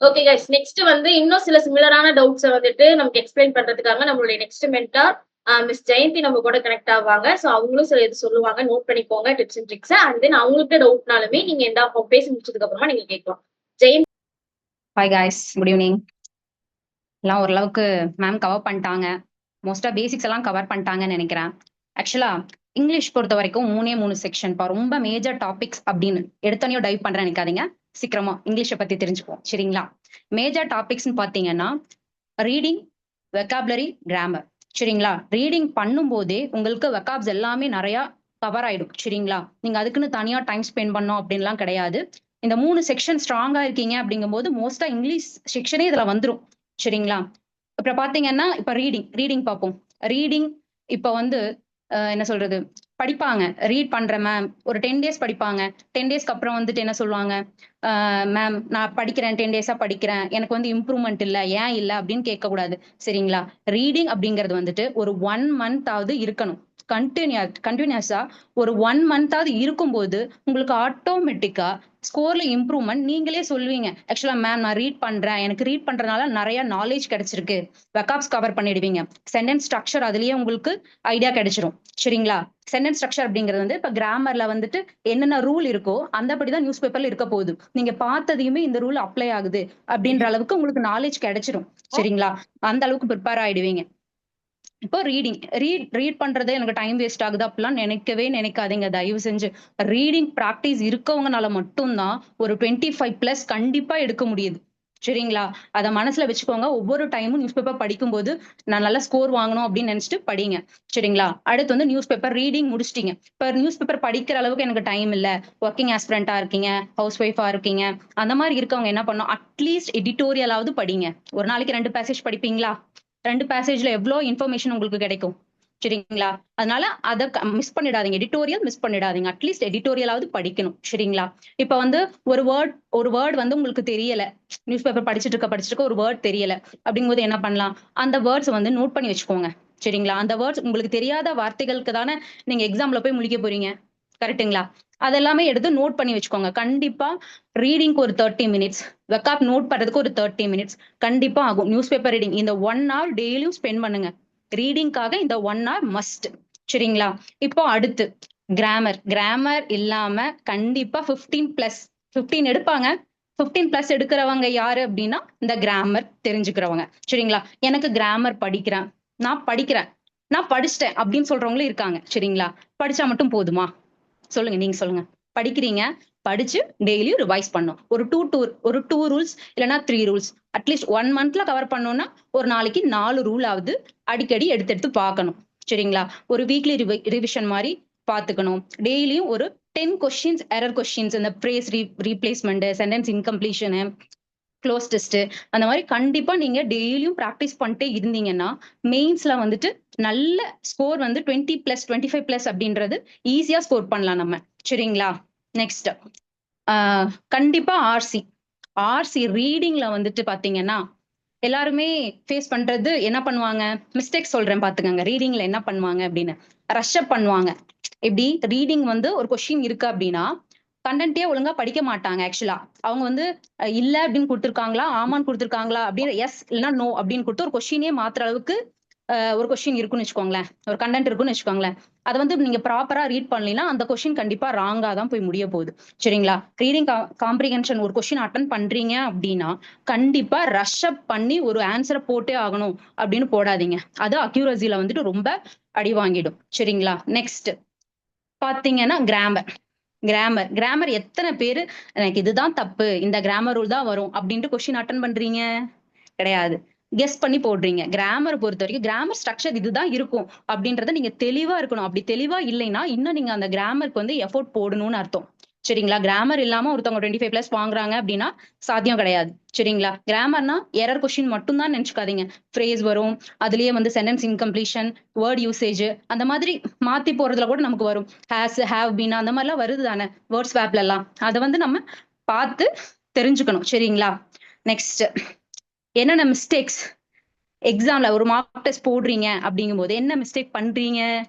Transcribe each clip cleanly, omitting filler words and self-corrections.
Okay guys, next வந்து இன்னும் சில சிமிலரான டவுட்ஸ வந்துட்டு நமக்கு எக்ஸ்பிளைன் பண்றதுக்காக நம்மளுடைய நெக்ஸ்ட் மென்டார் மிஸ் ஜெயந்தி நம்ம கூட கனெக்ட் ஆவாங்க. சோ அவங்களும் சில இது சொல்லுவாங்க. நோட் பண்ணிக்கோங்க tips and tricks. And then அவங்களுக்கு டவுட்னாலுமே நீங்க எண்ட் ஆஃப் பேசி முடிச்சதுக்கு அப்புறமா நீங்க கேட்கலாம். Jayanti. Hi guys, good evening. எல்லாம் ஓரளவுக்கு மேம் கவர் பண்ணிட்டாங்க. மோஸ்டா பேசிக்ஸ் எல்லாம் கவர் பண்ணிட்டாங்கன்னு நினைக்கிறேன். ஆக்சுவலா இங்கிலீஷ் பொறுத்த வரைக்கும் 3 செக்ஷன் பா, ரொம்ப மேஜர் டாபிக்ஸ் அப்படின்னு எடுத்தனையும் டைவ் பண்றேன் நினைக்காதீங்க. சீக்கிரமா இங்கிலீஷை பத்தி தெரிஞ்சுப்போம் சரிங்களா. மேஜர் டாபிக்ஸ்ன்னு பாத்தீங்கன்னா ரீடிங், வெக்காபுலரி, கிராமர் சரிங்களா. ரீடிங் பண்ணும் போதே உங்களுக்கு வெக்காப்ஸ் எல்லாமே நிறைய கவர் ஆயிடும் சரிங்களா. நீங்க அதுக்குன்னு தனியா டைம் ஸ்பெண்ட் பண்ணோம் அப்படின்லாம் கிடையாது. இந்த 3 செக்ஷன் ஸ்ட்ராங்கா இருக்கீங்க அப்படிங்கும் போது மோஸ்டா இங்கிலீஷ் செக்ஷனே இதுல வந்துடும் சரிங்களா. இப்ப பாத்தீங்கன்னா இப்ப ரீடிங் பார்ப்போம். ரீடிங் இப்ப வந்து என்ன சொல்றது, படிப்பாங்க. ரீட் பண்றேன் மேம், ஒரு 10 டேஸ் படிப்பாங்க. 10 டேஸ்க்கு அப்புறம் வந்துட்டு என்ன சொல்லுவாங்க, மேம் நான் படிக்கிறேன், 10 டேஸா படிக்கிறேன், எனக்கு வந்து இம்ப்ரூவ்மெண்ட் இல்ல, ஏன் இல்ல அப்படின்னு கேட்க கூடாது சரிங்களா. ரீடிங் அப்படிங்கிறது வந்துட்டு ஒரு 1 மந்தாவது இருக்கணும். கண்டினியூஸா ஒரு 1 மந்தாவது இருக்கும்போது உங்களுக்கு ஆட்டோமேட்டிக்கா ஸ்கோர்ல இம்ப்ரூவ்மெண்ட் நீங்களே சொல்லுவீங்க. ஆக்சுவலா மேம் நான் ரீட் பண்றேன், எனக்கு ரீட் பண்றதுனால நிறைய நாலேஜ் கிடைச்சிருக்கு, வெக்காப்ஸ் கவர் பண்ணிடுவீங்க. சென்டென்ஸ் ஸ்ட்ரக்சர் அதுலயே உங்களுக்கு ஐடியா கிடைச்சிரும் சரிங்களா. சென்டென்ஸ் ஸ்ட்ரக்சர் அப்படிங்கிறது வந்து இப்ப கிராமர்ல வந்துட்டு என்னென்ன ரூல் இருக்கோ அந்தபடிதான் நியூஸ் பேப்பர்ல இருக்க போகுது. நீங்க பார்த்ததையுமே இந்த ரூல் அப்ளை ஆகுது அப்படின்ற அளவுக்கு உங்களுக்கு நாலேஜ் கிடைச்சிரும் சரிங்களா. அந்த அளவுக்கு ப்ரிப்பேர் ஆயிடுவீங்க. இப்போ ரீட் பண்றதே எனக்கு டைம் வேஸ்ட் ஆகுது அப்படிலாம் நினைக்கவே நினைக்காதீங்க தயவு செஞ்சு. ரீடிங் ப்ராக்டிஸ் இருக்கவங்கனால மட்டும்தான் ஒரு 25+ கண்டிப்பா எடுக்க முடியுது சரிங்களா. அதை மனசுல வச்சுக்கோங்க. ஒவ்வொரு டைமும் நியூஸ் பேப்பர் படிக்கும்போது நான் நல்ல ஸ்கோர் வாங்கணும் அப்படின்னு நினைச்சிட்டு படிங்க சரிங்களா. அடுத்து வந்து நியூஸ் பேப்பர் ரீடிங் முடிச்சிட்டீங்க. இப்ப நியூஸ் பேப்பர் படிக்கிற அளவுக்கு எனக்கு டைம் இல்ல, ஒர்க்கிங் ஆஸ்பிரண்டா இருக்கீங்க, ஹவுஸ் ஒய்ஃபா இருக்கீங்க, அந்த மாதிரி இருக்கவங்க என்ன பண்ணும், அட்லீஸ்ட் எடிட்டோரியலாவது படிங்க. ஒரு நாளைக்கு 2 பேசேஜ் படிப்பீங்களா? 2 பேசேஜ்ல எவ்வளவு இன்ஃபர்மேஷன் உங்களுக்கு கிடைக்கும் சரிங்களா. அதனால அதை மிஸ் பண்ணிடாதீங்க, எடிட்டோரியல் மிஸ் பண்ணிடாதீங்க. அட்லீஸ்ட் எடிட்டோரியலாவது படிக்கணும் சரிங்களா. இப்ப வந்து ஒரு வேர்ட் வந்து உங்களுக்கு தெரியல, நியூஸ் பேப்பர் படிச்சுட்டு இருக்க ஒரு வேர்ட் தெரியல அப்படிங்கும்போது என்ன பண்ணலாம், அந்த வேர்ட்ஸ் வந்து நோட் பண்ணி வச்சுக்கோங்க சரிங்களா. அந்த வேர்ட்ஸ் உங்களுக்கு தெரியாத வார்த்தைகளுக்கு தானே நீங்க எக்ஸாம்ல போய் முழிக்க போறீங்க, கரெக்ட்டுங்களா. அதெல்லாமே எடுத்து நோட் பண்ணி வச்சுக்கோங்க. கண்டிப்பா ரீடிங்க்கு ஒரு 30 மினிட்ஸ், வெக்காப் நோட் பண்றதுக்கு ஒரு 30 மினிட்ஸ் கண்டிப்பா ஆகும். நியூஸ் பேப்பர் ரீடிங் இந்த 1 hour டெய்லியும் ஸ்பெண்ட் பண்ணுங்க. ரீடிங்காக இந்த 1 hour மஸ்ட் சரிங்களா. இப்போ அடுத்து கிராமர் இல்லாம கண்டிப்பா 15+ எடுப்பாங்க. 15+ எடுக்கிறவங்க யாரு அப்படின்னா இந்த கிராமர் தெரிஞ்சுக்கிறவங்க சரிங்களா. எனக்கு கிராமர் படிக்கிறேன், நான் படிச்சிட்டேன் அப்படின்னு சொல்றவங்களும் இருக்காங்க சரிங்களா. படிச்சா மட்டும் போதுமா சொல்லுங்க, நீங்க சொல்லுங்க. படிக்கிறீங்க, படிச்சு டெய்லியும் ரிவைஸ் பண்ணும். ஒரு டூ ரூல்ஸ் இல்லைன்னா 3 ரூல்ஸ் அட்லீஸ்ட் 1 மந்த்ல கவர் பண்ணோம்னா ஒரு நாளைக்கு 4 ரூல் ஆகுது அடிக்கடி எடுத்து பார்க்கணும் சரிங்களா. ஒரு வீக்லி ரிவிஷன் மாதிரி பார்த்துக்கணும். டெய்லியும் ஒரு 10 கொஸ்டின்ஸ், எரர் கொஸ்டின்ஸ், இந்த பிரேஸ் ரீப்ளேஸ்மெண்ட், சென்டென்ஸ் இன்கம்ப்ளீஷனு, க்ளோஸ் டெஸ்ட், அந்த மாதிரி கண்டிப்பா நீங்க டெய்லியும் ப்ராக்டிஸ் பண்ணிட்டே இருந்தீங்கன்னா மெயின்ஸ்ல வந்துட்டு நல்ல ஸ்கோர் வந்து 20+ 25+ அப்படின்றது ஈஸியா ஸ்கோர் பண்ணலாம் நம்ம சரிங்களா. நெக்ஸ்ட் கண்டிப்பா ஆர்சி ரீடிங்ல வந்துட்டு பாத்தீங்கன்னா எல்லாருமே ஃபேஸ் பண்றது என்ன பண்ணுவாங்க, மிஸ்டேக்ஸ் சொல்றேன் பாத்துக்கங்க. ரீடிங்ல என்ன பண்ணுவாங்க அப்படின்னு, ரஷ் அப் பண்ணுவாங்க. எப்படி ரீடிங் வந்து ஒரு கொஸ்டின் இருக்கு அப்படின்னா கண்டென்ட்டே ஒழுங்கா படிக்க மாட்டாங்க. ஆக்சுவலா அவங்க வந்து இல்ல அப்படின்னு கொடுத்துருக்காங்களா, ஆமான்னு கொடுத்துருக்காங்களா அப்படின்னு, எஸ் இல்லைன்னா நோ அப்படின்னு கொடுத்து ஒரு கொஸ்டினே மாத்துற அளவுக்கு ஒரு கொஸ்டின் இருக்குன்னு வச்சுக்கோங்களேன், ஒரு கண்டென்ட் இருக்குன்னு வச்சுக்கோங்களேன். அதை வந்து நீங்க ப்ராப்பரா ரீட் பண்ணலாம், அந்த கொஸ்டின் கண்டிப்பா ராங்கா தான் போய் முடிய போகுது சரிங்களா. ரீடிங் காம்ப்ரிஹென்ஷன் ஒரு கொஸ்டின் அட்டன் பண்றீங்க அப்படின்னா கண்டிப்பா ரஷ் அப் பண்ணி ஒரு ஆன்சரை போட்டே ஆகணும் அப்படின்னு போடாதீங்க. அது அக்யூரசில வந்துட்டு ரொம்ப அடி வாங்கிடும் சரிங்களா. நெக்ஸ்ட் பாத்தீங்கன்னா கிராமர் எத்தனை பேரு எனக்கு இதுதான் தப்பு, இந்த கிராமர் ரூல் தான் வரும் அப்படின்ட்டு கொஸ்டின் அட்டன் பண்றீங்க? கிடையாது, கெஸ் பண்ணி போடுறீங்க. கிராமர் பொறுத்த வரைக்கும் கிராமர் ஸ்ட்ரக்சர் இதுதான் இருக்கும் அப்படின்றத நீங்க தெளிவா இருக்கணும். அப்படி தெளிவா இல்லைன்னா இன்னும் நீங்க அந்த கிராமருக்கு வந்து எஃபோர்ட் போடணும்னு அர்த்தம் சரிங்களா. கிராமர் இல்லாம ஒருத்தவங்க 25+ வாங்குறாங்க அப்படின்னா சாத்தியம் கிடையாது சரிங்களா. கிராமர்னா எரர் கொஸ்டின் மட்டும் தான் நினைச்சுக்காதீங்க. ஃப்ரேஸ் வரும், அதுலயே வந்து சென்டென்ஸ் இன்கம்ப்ளீஷன், வேர்ட் யூசேஜ், அந்த மாதிரி மாத்தி போறதுல கூட நமக்கு வரும். ஹேஸ், ஹேவ் பீன், அந்த மாதிரிலாம் வருது தானே வேர்ட் ஸ்வாப்ல எல்லாம். அதை வந்து நம்ம பார்த்து தெரிஞ்சுக்கணும் சரிங்களா. நெக்ஸ்ட் என்னென்ன மிஸ்டேக்ஸ் எக்ஸாம்ல ஒரு மார்க் டெஸ்ட் போடுறீங்க அப்படிங்கும் போது என்ன மிஸ்டேக் பண்றீங்க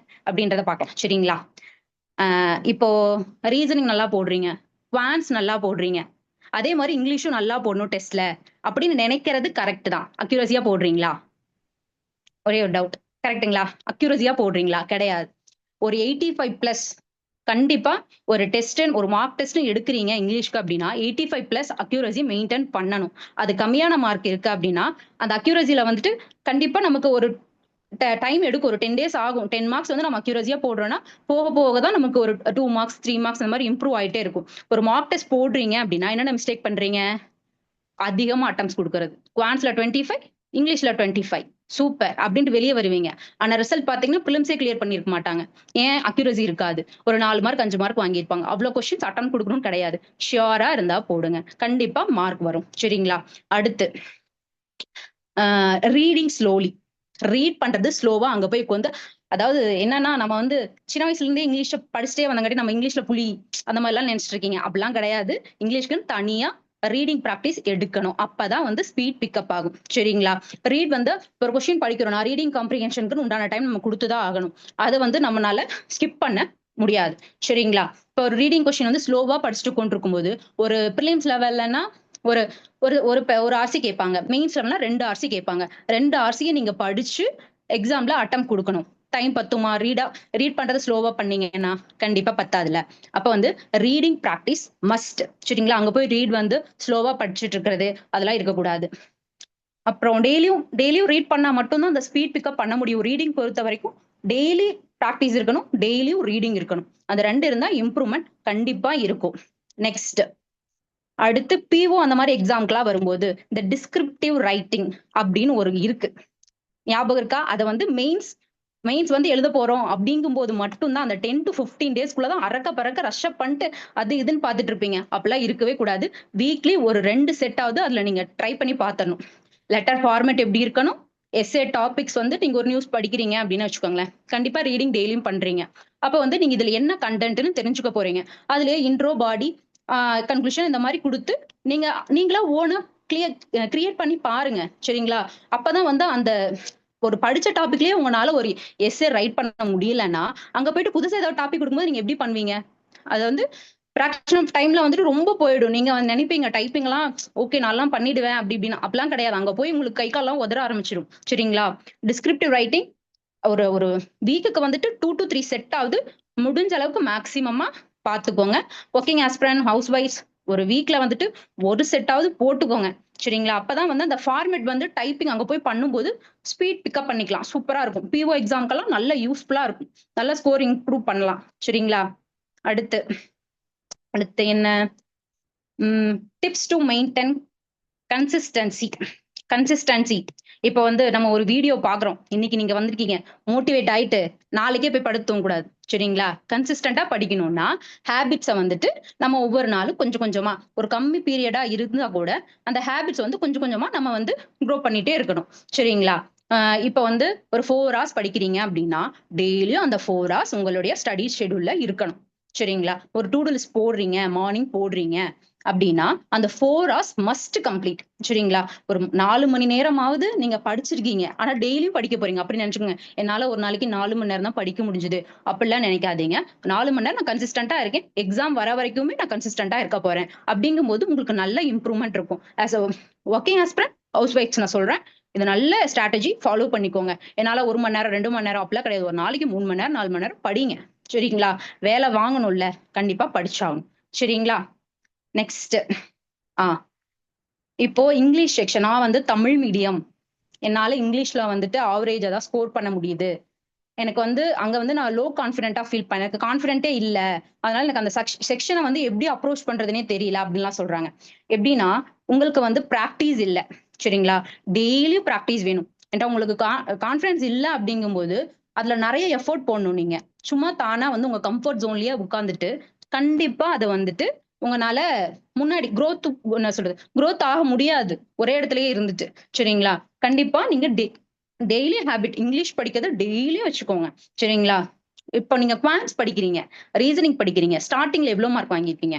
அப்படின்றத பார்க்கலாம் சரிங்களா. இப்போ ரீசனிங் நல்லா போடுறீங்க, குவான்ஸ் நல்லா போடுறீங்க, அதே மாதிரி இங்கிலீஷும் நல்லா போடணும் டெஸ்ட்ல அப்படின்னு நினைக்கிறது கரெக்ட் தான். அக்யூரஸியா போடுறீங்களா? ஒரே ஒரு டவுட். கரெக்ட்டுங்களா? அக்யூரஸியா போடுறீங்களா? கிடையாது. ஒரு 85+ கண்டிப்பா ஒரு டெஸ்ட் ஒரு மார்க் டெஸ்ட் எடுக்கிறீங்க இங்கிலீஷ்க்கு அப்படின்னா 85+ அக்யூரசி மெயின்டைன் பண்ணணும். அது கம்மியான மார்க் இருக்கு அப்படின்னா அந்த அக்யூரசில வந்துட்டு கண்டிப்பா நமக்கு ஒரு டைம் எடுக்கும். ஒரு 10 டேஸ் ஆகும். 10 மார்க்ஸ் வந்து நம்ம அக்யூரஸியா போடுறோம்னா, போக போக தான் நமக்கு ஒரு 2 மார்க்ஸ், 3 மார்க்ஸ் அந்த மாரி இம்ப்ரூவ் ஆயிட்டே இருக்கும். ஒரு மார்க் டெஸ்ட் போடுறீங்க அப்படின்னா, என்னென்ன மிஸ்டேக் பண்றீங்க? அதிகமா அட்டெம்ப்ட்ஸ் குடுக்குறது. குவான்ஸ்ல 25, இங்கிலீஷ்ல 25. சூப்பர் அப்டின்ட்டு வெளிய வருவீங்க. ஆனா ரிசல்ட் பார்த்தீங்கன்னா, பிலிம்ஸே கிளியர் பண்ணியிருக்க மாட்டாங்க. ஏன்? அக்யூரசி இருக்காது. ஒரு 4 மார்க், 5 மார்க் வாங்கியிருப்பாங்க. அவ்ளோ கொஸ்டின்ஸ் அட்டெம்ப்ட் குடுக்கணும்னு கிடையாது. ஷியூரா இருந்தா போடுங்க. கண்டிப்பா மார்க் வரும். சரிங்களா? அடுத்து ரீடிங் ஸ்லோலி. ரீட் பண்றது ஸ்லோவா அங்க போய் உட்காந்து அதாவது என்னன்னா, நம்ம வந்து சின்ன வயசுல இருந்தே இங்கிலீஷ படிச்சுட்டே வந்தங்காட்டி நம்ம இங்கிலீஷ்ல புலி அந்த மாரிலாம் நெனச்சுட்டு இருக்கீங்க. அப்படிலாம் கிடையாது. இங்கிலீஷ்க்குன்னு தனியா ரீடிங் பிராக்டிஸ் எடுக்கணும். அப்பதான் வந்து ஸ்பீட் பிக்கப் ஆகும். சரிங்களா? ரீட் வந்து ஒரு கொஸ்டின் படிக்கிறோம்னா, ரீடிங் காம்ப்ரிஹென்ஷனுக்குன்னு உண்டான டைம் நம்ம குடுத்து தான் ஆகணும். அத வந்து நம்மனால ஸ்கிப் பண்ண முடியாது. சரிங்களா? இப்போ ஒரு ரீடிங் கொஸ்டின் வந்து ஸ்லோவா படிச்சுட்டு கொண்டிருக்கும்போது, ஒரு பிரிலிம்ஸ் லெவல்லன்னா ஒரு ஒரு ஒரு ஒரு ஆர்சி கேட்பாங்க. மெயின்ஸ் லெவல்னா 2 ஆர்சி கேட்பாங்க. 2 ஆர்சிய நீங்க படிச்சு எக்ஸாம்ல அட்டெம்ப்ட் குடுக்கணும். டைம் பத்துமா? ரீட் பண்றது ஸ்லோவா பண்ணீங்கன்னா, கண்டிப்பா பத்தாதுல்ல. அப்ப வந்து ரீடிங் பிராக்டிஸ் மஸ்ட். சரிங்களா? அங்க போய் ரீட் வந்து ஸ்லோவா படிச்சுட்டு இருக்கிறது, அதெல்லாம் இருக்கக்கூடாது. அப்புறம் டெய்லியும் ரீட் பண்ணா மட்டும் தான் அந்த ஸ்பீட் பிக்கப் பண்ண முடியும். ரீடிங் பொறுத்தவரைக்கும் டெய்லி பிராக்டிஸ் இருக்கணும். டெய்லியும் ரீடிங் இருக்கணும். அது 2 இருந்தா இம்ப்ரூவ்மென்ட் கண்டிப்பா இருக்கும். நெக்ஸ்ட் அடுத்து பிஓ அந்த மாரி எக்ஸாம்க்குலாம் வரும்போது, இந்த டிஸ்கிரிப்டிவ் ரைட்டிங் அப்படின்னு ஒரு இருக்கு. ஞாபகம் இருக்கா? அத வந்து மெயின்ஸ் வந்து எழுத போறோம் அப்படிங்கும்போது மட்டும் தான் அந்த 10 to 15 டேஸ்க்குள்ள தான் அரக்க பறக்க ரஷ் அப் பண்ணிட்டு அது இதுன்னு பார்த்துட்டு இருப்பீங்க. அப்பலாம் இருக்கவே கூடாது. வீக்லி ஒரு 2 செட் ஆவது அதுல நீங்க ட்ரை பண்ணி பார்த்துறணும். லெட்டர் ஃபார்மேட் எப்படி இருக்கணும்? எஸ்ஸே டாபிக்ஸ் வந்து நீங்க ஒரு நியூஸ் படிக்கிறீங்க அப்படின்னு வச்சுக்கோங்களேன். கண்டிப்பா ரீடிங் டெய்லியும் பண்றீங்க. அப்ப வந்து நீங்க இதுல என்ன கன்டென்ட்ன்னு தெரிஞ்சுக்க போறீங்க. அதுலயே இன்ட்ரோ, பாடி, கன்க்ளூஷன் இந்த மாரி குடுத்து நீங்க நீங்களா ஓனா கிரியேட் பண்ணி பாருங்க. சரிங்களா? அப்பதான் வந்து அந்த ஒரு படிச்ச டாபிக்லயே உங்கனால ஒரு எஸ்ஸே ரைட் பண்ண முடியலன்னா, அங்க போயிட்டு புதுசா ஏதாவது டாபிக் குடுக்கும்போது நீங்க எப்படி பண்ணுவீங்க? அது வந்து ஃபிராக்ஷன் ஆஃப் டைம்ல வந்துட்டு ரொம்ப போயிடும். நீங்க வந்து நினைப்பீங்க டைப்பிங்லாம் ஓகே நான்லாம் பண்ணிடுவேன் அப்படி இப்படின்னு. அப்படிலாம் கிடையாது. அங்க போய் உங்களுக்கு கை கால்லாம் உதற ஆரம்பிச்சுரும். சரிங்களா? டிஸ்கிரிப்டிவ் ரைட்டிங் ஒரு ஒரு வீக்குக்கு வந்துட்டு 2 to 3 செட் ஆவது முடிஞ்ச அளவுக்கு மேக்ஸிமமா பார்த்துக்கோங்க. வொர்க்கிங் ஆஸ்பிரண்ட், ஹவுஸ் வைஃப்ஸ் ஒரு வீக்ல வந்துட்டு ஒரு செட் ஆவது போட்டுக்கோங்க. சரிங்களா? அப்பதான் வந்து அந்த ஃபார்மேட் வந்து டைப்பிங் அங்க போய் பண்ணும்போது ஸ்பீட் பிக்கப் பண்ணிக்கலாம். சூப்பரா இருக்கும். பிஓ எக்ஸாம்க்கெல்லாம் நல்ல யூஸ்ஃபுல்லா இருக்கும். நல்ல ஸ்கோர் இம்ப்ரூவ் பண்ணலாம். சரிங்களா? அடுத்து அடுத்து என்ன? Tips to maintain consistency. Consistency. இப்ப வந்து நம்ம ஒரு வீடியோ பார்க்குறோம். இன்னைக்கு நீங்க வந்திருக்கீங்க. மோட்டிவேட் ஆயிட்டு, நாளைக்கே போய் படுத்து தூங்கக்கூடாது. சரிங்களா? கன்சிஸ்டன்ட்டா படிக்கணும்னா, ஹேபிட்ஸ வந்துட்டு நம்ம ஒவ்வொரு நாளும் கொஞ்சம் கொஞ்சமா, ஒரு கம்மி பீரியடா இருந்தா கூட, அந்த ஹேபிட்ஸ் வந்து கொஞ்சம் கொஞ்சமா நம்ம வந்து குரோ பண்ணிட்டே இருக்கணும். சரிங்களா? அ இப்ப வந்து ஒரு 4 ஹார்ஸ் படிக்கிறீங்க அப்படின்னா, டெய்லியும் அந்த 4 ஹார்ஸ் உங்களுடைய ஸ்டடி ஷெட்யூல்ல இருக்கணும். சரிங்களா? ஒரு டூ டூ லிஸ்ட் போடுறீங்க, மார்னிங் போடுறீங்க அப்படின்னா, அந்த 4 ஹார்ஸ் மஸ்ட் கம்ப்ளீட். சரிங்களா? ஒரு 4 மணி நேரமாவது நீங்க படிச்சிருக்கீங்க. ஆனா டெய்லியும் படிக்க போறீங்க. அப்படி நெனச்சுக்கோங்க. என்னால ஒரு நாளைக்கு 4 மணி நேரம் தான் படிக்க முடிஞ்சது. அப்படிலாம் நெனைக்காதீங்க. 4 மணி நேரம் நான் கன்சிஸ்டன்ட்டா இருக்கேன். எக்ஸாம் வர வரைக்குமே நான் கன்சிஸ்டன்ட்டா இருக்க போறேன். அப்படிங்கும்போது உங்களுக்கு நல்ல இம்ப்ரூவ்மென்ட் இருக்கும். As a working aspirant, house wife's நான் சொல்றேன். இது நல்ல ஸ்ட்ராட்டஜி ஃபாலோ பண்ணிக்கோங்க. என்னால 1 மணி நேரம், 2 மணி நேரம் அப்படிலாம் கிடையாது. ஒரு நாளைக்கு 3 மணி நேரம், 4 மணி நேரம் படிங்க. சரிங்களா? வேலை வாங்கணும்ல. கண்டிப்பா படிச்சாகணும். சரிங்களா? நெக்ஸ்ட் ஆ இப்போ இங்கிலீஷ் செக்ஷன். நான் வந்து தமிழ் மீடியம். என்னால இங்கிலீஷ்ல வந்துட்டு ஆவரேஜா தான் ஸ்கோர் பண்ண முடியுது. எனக்கு வந்து அங்க வந்து நான் லோ கான்ஃபிடென்ட்டா ஃபீல் பண்ணேன். எனக்கு கான்ஃபிடென்ட்டே இல்ல. அதனால எனக்கு அந்த செக்ஷன வந்து எப்படி அப்ரோச் பண்றதுன்னே தெரியல அப்படின்லாம் சொல்றாங்க. எப்படின்னா, உங்களுக்கு வந்து பிராக்டிஸ் இல்ல. சரிங்களா? டெய்லியும் பிராக்டிஸ் வேணும். என்ட்ட உங்களுக்கு கான்ஃபிடன்ஸ் இல்ல அப்படிங்கும்போது, அதுல நெறைய எஃபோர்ட் போடணும் நீங்க. சும்மா தானா வந்து உங்க கம்ஃபோர்ட் ஜோன்லயே உட்கார்ந்துட்டு, கண்டிப்பா அத வந்துட்டு உங்கனால முன்னாடி என்ன சொல்றது? குரோத் ஆக முடியாது. ஒரே இடத்திலேயே இருந்துட்டு. சரிங்களா? கண்டிப்பா நீங்க டெய்லி ஹேபிட் இங்கிலீஷ் படிக்கிறத டெய்லியும் வச்சுக்கோங்க. சரிங்களா? இப்ப நீங்க குவான்ட்ஸ் படிக்கிறீங்க, ரீசனிங் படிக்கிறீங்க. ஸ்டார்ட்டிங்ல எவ்வளோ மார்க் வாங்கியிருப்பீங்க?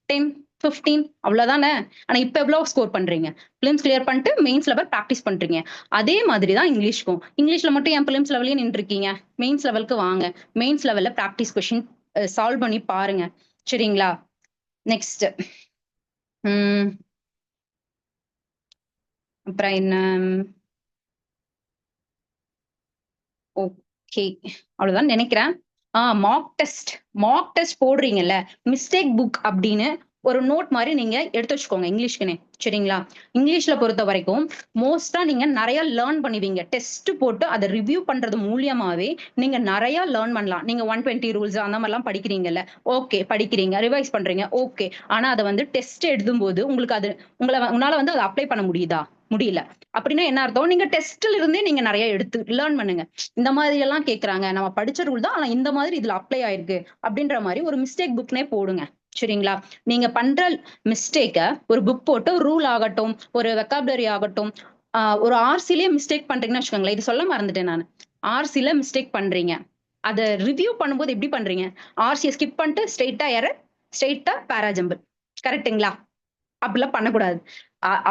10, 15 அவ்வளோதானே? ஆனா இப்ப எவ்வளோ ஸ்கோர் பண்றீங்க? பிலிம்ஸ் கிளியர் பண்ணிட்டு மெயின்ஸ் லெவல் பிராக்டிஸ் பண்றீங்க. அதே மாதிரி தான் இங்கிலீஷ்க்கும். இங்கிலீஷ்ல மட்டும் ஏன் பிலிம்ஸ் லெவல்லயே நின்னுட்டுருக்கீங்க? மெயின்ஸ் லெவலுக்கு வாங்க. மெயின்ஸ் லெவல்ல பிராக்டிஸ் கொஸ்டின் சால்வ் பண்ணி பாருங்க. சரிங்களா? நெக்ஸ்ட் ம். அப்புறம் என்ன? ஓகே. அவ்வளவுதான் நினைக்கிறேன். மாக் டெஸ்ட் போடுறீங்கல்ல, மிஸ்டேக் புக் அப்படின்னு ஒரு நோட் மாரி நீங்க எடுத்து வச்சுக்கோங்க இங்கிலீஷ்க்குன்னே. சரிங்களா? இங்கிலீஷ்ல பொறுத்தவரைக்கும் மோஸ்ட்டா நீங்க நெறைய லேர்ன் பண்ணுவீங்க. டெஸ்ட் போட்டு அத ரிவ்யூ பண்றது மூலியமாவே நீங்க நெறைய லேர்ன் பண்ணலாம். நீங்க 120 ரூல்ஸ் அந்த மாரிலாம் படிக்கிறீங்கல்ல. ஓகே படிக்கிறீங்க, ரிவைஸ் பண்றீங்க. ஓகே. ஆனா அத வந்து டெஸ்ட் எழுதும்போது உங்களுக்கு அது உங்களால வந்து அத அப்ளை பண்ண முடியுதா? முடியல. அப்படின்னா என்ன அர்த்தம்? நீங்க டெஸ்ட்ல இருந்தே நீங்க நெறைய எடுத்து லேர்ன் பண்ணுங்க. இந்த மாதிரி எல்லாம் கேட்கறாங்க. நம்ம படிச்ச ரூல் தான். ஆனா இந்த மாதிரி இதுல அப்ளை ஆயிருக்கு. அப்படின்ற மாரி ஒரு மிஸ்டேக் புக்னே போடுங்க. சரிங்களா? நீங்க பண்ற மிஸ்டேக்க ஒரு புக் போட்டு ரூல் ஆகட்டும், ஒரு வெக்காபுலரி ஆகட்டும், ஒரு ஆர்சிலயே மிஸ்டேக் பண்றீங்கன்னு வச்சுக்கோங்களேன். இது சொல்ல மறந்துட்டேன் நானு. ஆர்சில மிஸ்டேக் பண்றீங்க. அத ரிவ்யூ பண்ணும்போது எப்படி பண்றீங்க? ஆர்சிய ஸ்கிப் பண்ணிட்டு ஸ்ட்ரெய்ட்டா எரர், ஸ்ட்ரெய்ட்டா பாராஜம்பிள். கரெக்ட்டுங்களா? அப்படிலாம் பண்ணக்கூடாது.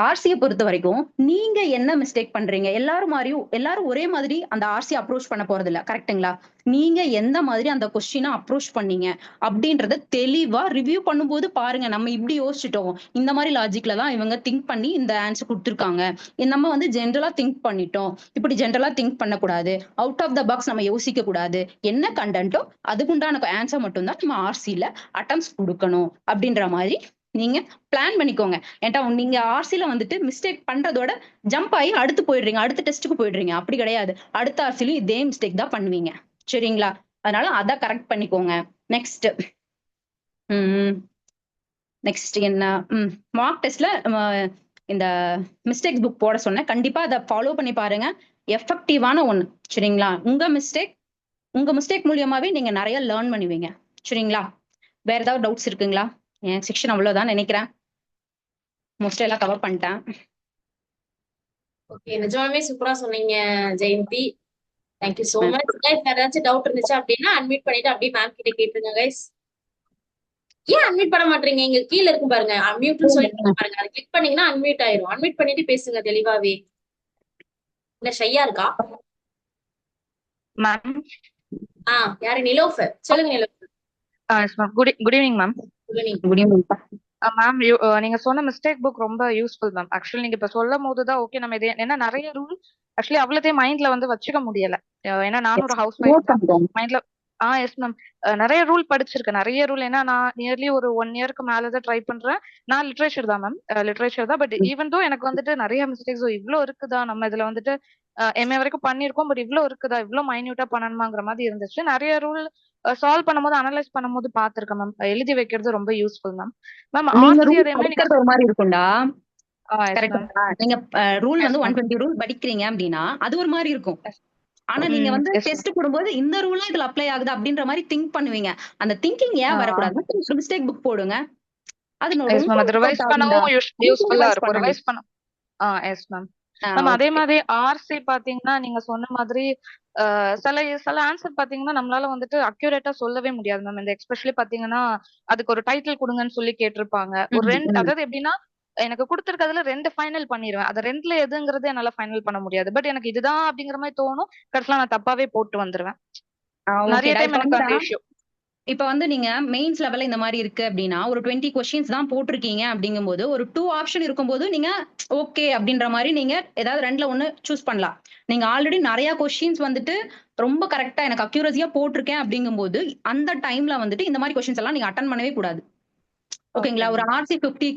ஆர்சிய பொறுத்தவரைக்கும், நீங்க என்ன மிஸ்டேக் பண்றீங்க? எல்லாரும் ஒரே மாதிரி அந்த ஆர்சிய அப்ரோச் பண்ண போறதில்ல. கரெக்ட்டுங்களா? நீங்க எந்த மாதிரி அந்த கொஸ்டின அப்ரோச் பண்ணீங்க? அப்படின்றத தெளிவா ரிவ்யூ பண்ணும்போது பாருங்க. நம்ம இப்படி யோசிச்சுட்டோம். இந்த மாரி லாஜிக்ல தான் இவங்க திங்க் பண்ணி இந்த ஆன்ஸர் குடுத்துருக்காங்க. நம்ம வந்து ஜெனரலா திங்க் பண்ணிட்டோம். இப்படி ஜெனரலா திங்க் பண்ணக்கூடாது. அவுட் ஆஃப் த பாக்ஸ் நம்ம யோசிக்க கூடாது. என்ன கன்டென்ட்டோ அதுக்குண்டான ஆன்ஸர் மட்டும் தான் நம்ம ஆர்சில அட்டெம்ப்ட்ஸ் குடுக்கணும். அப்படின்ற மாரி நீங்க பிளான் பண்ணிக்கோங்க. ஏன்டா நீங்க ஆர்சில வந்துட்டு மிஸ்டேக் பண்றதோட ஜம்ப் ஆயி அடுத்து போயிடுறீங்க. அடுத்த டெஸ்ட்க்கு போயிடுறீங்க. அப்படி கிடையாது. அடுத்த ஆர்சிலயும் இதே மிஸ்டேக் தான் பண்ணுவீங்க. சரிங்களா? அதனால அத கரெக்ட் பண்ணிக்கோங்க. நெக்ஸ்ட் ம். நெக்ஸ்ட் என்ன? மார்க் டெஸ்ட்ல இந்த மிஸ்டேக்ஸ் புக் போட சொன்னேன். கண்டிப்பா அத ஃபாலோ பண்ணி பாருங்க. எஃபெக்டிவான ஒண்ணு. சரிங்களா? உங்க மிஸ்டேக் மூலியமாவே நீங்க நெறைய லேர்ன் பண்ணுவீங்க. சரிங்களா? வேற ஏதாவது டவுட்ஸ் இருக்குங்களா? என் செக்ஷன் அவ்வளவுதான் நினைக்கிறேன். மோஸ்ட்டா எல்லாம் கவர் பண்ணிட்டேன். ஓகே. நிஜமாவே சூப்பரா சொன்னீங்க Jayanti. Thank you so ma'am. Much. Guys வேற ஏதாச்சும் டவுட் இருந்துச்சு அப்படின்னா அன்மியூட் பண்ணிட்டு அப்படியே மேம் கிட்ட கேட்டுருங்க கைஸ். ஏன் அன்மியூட் பண்ண மாட்டீங்க? இங்க கீழ இருக்கும் பாருங்க. அன்மியூட்னு சொல்லிட்டு பாருங்க. அதை கிளிக் பண்ணீங்கன்னா அன்மியூட் ஆயிரும். அன்மியூட் பண்ணிட்டு பேசுங்க தெளிவாவே. இல்ல ஷையா இருக்கா? மேம் யாரு? நிலோஃபர். சொல்லுங்க Nilofar. Good evening ma'am. Good evening. Good evening. Ma'am நீங்க சொன்ன மிஸ்டேக் புக் ரொம்ப யூஸ்ஃபுல் மேம். ஆக்சுவலி நீங்க இப்ப சொல்லும் போதுதான் ஓகே நம்ம இது ஏன்னா நிறைய ரூல் ஆக்சுவலி அவ்வளோத்தையும் மைண்ட்ல வந்து வச்சுக்க முடியல. ஏன்னா நானும் ஒரு ஹவுஸ் ஒய்ஃப் தான். மைண்ட்ல எஸ் மேம். நிறைய ரூல் படிச்சிருக்கேன். நிறைய ரூல் ஏன்னா நான் நியர்லி ஒரு 1 இயருக்கு மேலதான் ட்ரை பண்றேன். நான் லிட்ரேச்சர் தான் மேம். லிட்ரேச்சர் தான். பட் ஈவன் தோ எனக்கு வந்துட்டு நிறைய மிஸ்டேக்ஸ் இவ்ளோ இருக்குதா நம்ம இதுல வந்துட்டு எம்ஏ வரைக்கும் பண்ணிருக்கோம். பட் இவ்ளோ இருக்குதா இவ்ளோ மைன்யூட்டா பண்ணணுமாங்கிற மாதிரி இருந்துச்சு. நிறைய ரூல் சால்வ் பண்ணும்போது அனலைஸ் பண்ணும்போது பாத்திருக்கேன் மேம். எழுதி வைக்கிறது ரொம்ப யூஸ்ஃபுல் மேம். மேம் நீங்க ஆர்சி ரூல் அதே மாதிரி நீங்க படிக்கிறது ஒரு மாதிரி இருக்கும்டா. Yes ma'am. கரெக்ட்டா? நீங்க ரூல் எஸ் வந்து மேம். 120 ரூல் படிக்கிறீங்க அப்படின்னா, அது ஒரு மாரி இருக்கும். ஆனா நீங்க வந்து எஸ் மேம். டெஸ்ட் போடும்போது இந்த ரூல்லாம் இதுல அப்ளை ஆகுது அப்படின்ற மாரி திங்க் பண்ணுவீங்க. அந்த திங்கிங் ஏன் வரக்கூடாதுன்னா, ஒரு மிஸ்டேக் புக் போடுங்க. அது எஸ் ரொம்ப மேம். அது ஒர்க் அவுட் ரிவைஸ் ஆகும்டா. பண்ணவும் வீட்ல யூஸ்ஃபுல்லா ரிவைஸ் இருக்கும். பண்ணுங்க. ரிவைஸ் பண்ண எஸ் மேம். மேம் அதே ஓகே. மாதிரி ஆர்சி பாத்தீங்கன்னா நீங்க சொன்ன மாதிரி சில சில ஆன்சர் பாத்தீங்கன்னா நம்மளால வந்துட்டு அக்யூரேட்டா சொல்லவே முடியாது மேம். இந்த எக்ஸ்பெஷலி பாத்தீங்கன்னா அதுக்கு ஒரு டைட்டில் கொடுங்கன்னு சொல்லி கேட்டிருப்பாங்க. ஒரு ம், ம். அதாவது எப்படின்னா எனக்கு கொடுத்திருக்கிறதுல 2 ஃபைனல் பண்ணிருவேன். அது 2ல எதுங்கிறது என்னால ஃபைனல் பண்ண முடியாது. பட் எனக்கு இதுதான் அப்படிங்கிற மாதிரி தோணும். கடைசியில நான் தப்பாவே போட்டு வந்துருவேன். நிறைய ஓகேடா. டைம் எனக்கு அந்த இஷ்யூ. இப்ப வந்து நீங்க மெயின்ஸ் லெவல்ல இந்த மாரி இருக்கு அப்டின்னா, ஒரு 20 கொஸ்டின்ஸ் தான் போட்டிருக்கீங்க அப்டிங்கும்போது, ஒரு 2 ஆப்ஷன் இருக்கும்போது நீங்க ஓகே அப்டின்ற மாரி நீங்க ஏதாவது 2ல 1 சூஸ் பண்ணலாம். நீங்க ஆல்ரெடி நெறைய கொஸ்டின்ஸ் வந்துட்டு ரொம்ப கரெக்ட்டா எனக்கு அக்யூரஸியா போட்டிருக்கேன் அப்டிங்கும்போது, அந்த டைம்ல வந்துட்டு இந்த மாரி கொஸ்டின்ஸ் எல்லாம் நீங்க அட்டெண்ட் பண்ணவே கூடாது. ஓகே ஓகேங்களா? ஒரு மேம். ஆர்சி 15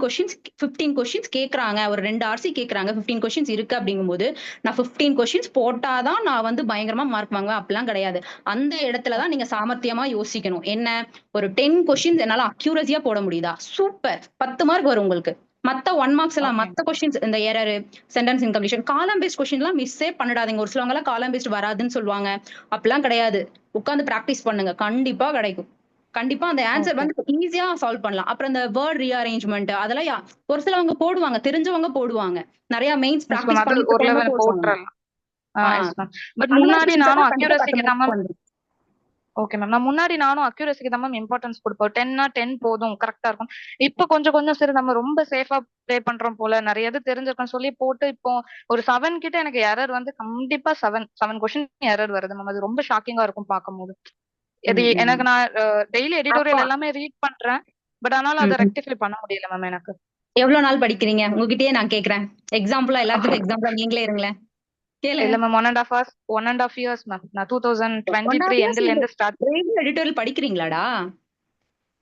கொஸ்டின்ஸ் கேட்கறாங்க. ஒரு 2 ஆர்சி கேட்கறாங்க. 15 கொஸ்டின்ஸ் இருக்கு அப்படிங்கும்போது, நான் 15 கொஸ்டின்ஸ் போட்டா தான் நான் வந்து பயங்கரமா மார்க் வாங்குவேன். அப்படிலாம் கிடையாது. அந்த இடத்துல தான் நீங்க சாமர்த்தியமா யோசிக்கணும். என்ன? ஒரு 10 கொஸ்டின்ஸ் என்னால அக்யூரஸியா போட முடியுதா? சூப்பர். 10 மார்க் வரும் உங்களுக்கு. மத்த 1 மார்க்ஸ் எல்லாம் ஓகே. மத்த கொஸ்டின்ஸ் இந்த எரர், சென்டென்ஸ் இன்கம்ப்ளீஷன், காலம் பேஸ்ட் கொஸ்டின்லாம் மிஸ்ஸே பண்ணிடாதீங்க. ஒரு சிலவங்க எல்லாம் காலம் பேஸ்ட் வராதுன்னு சொல்லுவாங்க. அப்படிலாம் கிடையாது. உட்கார்ந்து பிராக்டிஸ் பண்ணுங்க. கண்டிப்பா கிடைக்கும். கண்டிப்பா அந்த ஆன்சர் ஓகே. வந்து ஈஸியா சால்வ் பண்ணலாம். அப்புறம் இந்த வேர்ட் ரீஅரேஞ்ச்மென்ட் அதெல்லாம் ஒரு சிலவங்க போடுவாங்க. தெரிஞ்சவங்க போடுவாங்க. நெறைய மெயின்ஸ் எஸ் மேம். பிராக்டிஸ் அது பண்ணிட்டு ஒரு இருக்கவங்க லெவல் போடுவாங்க. போட்டுறலாம். ஆ எஸ் மேம். பட் அந்த மாரி முன்னாடி கொஸ்டின்ஸ் நானும் எல்லாம் கண்டிப்பா 10 அக்யூரசிக்கு தான் மார்க்ஸ் மேம். வந்துரும். Okay ma'am. நான் முன்னாடி நானும் அக்யூரசிக்கு தான் மேம் இம்பார்ட்டன்ஸ் குடுப்பேன். 10னா 10 போதும். கரெக்ட்டா இருக்கும். இப்ப கொஞ்சம் கொஞ்சம் சரி நம்ம ரொம்ப சேஃபா ப்ளே பண்றோம் போல. நெறைய இது தெரிஞ்சிருக்கும்னு சொல்லி போட்டு இப்போ ஒரு 7 கிட்ட எனக்கு எரர் வந்து கண்டிப்பா 7 கொஸ்டின் எரர் வருது மேம். அது ரொம்ப ஷாக்கிங்கா இருக்கும் பார்க்கும்போது. இது ம், ம். எனக்கு நான் டெய்லி அப்பா எடிட்டோரியல் எல்லாமே ரீட் பண்றேன். பட் ஆனாலும் ம், அத ம். ரெக்டிஃபை பண்ண முடியல மேம் எனக்கு. எவ்வளவு நாள் படிக்கிறீங்க? உங்ககிட்டயே நான் கேக்குறேன். எக்ஸாம்பிளா எல்லாத்துக்கும் எக்ஸாம்பிளா நீங்களே இருங்களேன். கேளுங்க. இல்ல மேம் 1.5 years மேம். நான் 2023 எண்ட்ல இருந்து ஸ்டார்ட் எடிட்டோரியல் படிக்கிறீங்களாடா?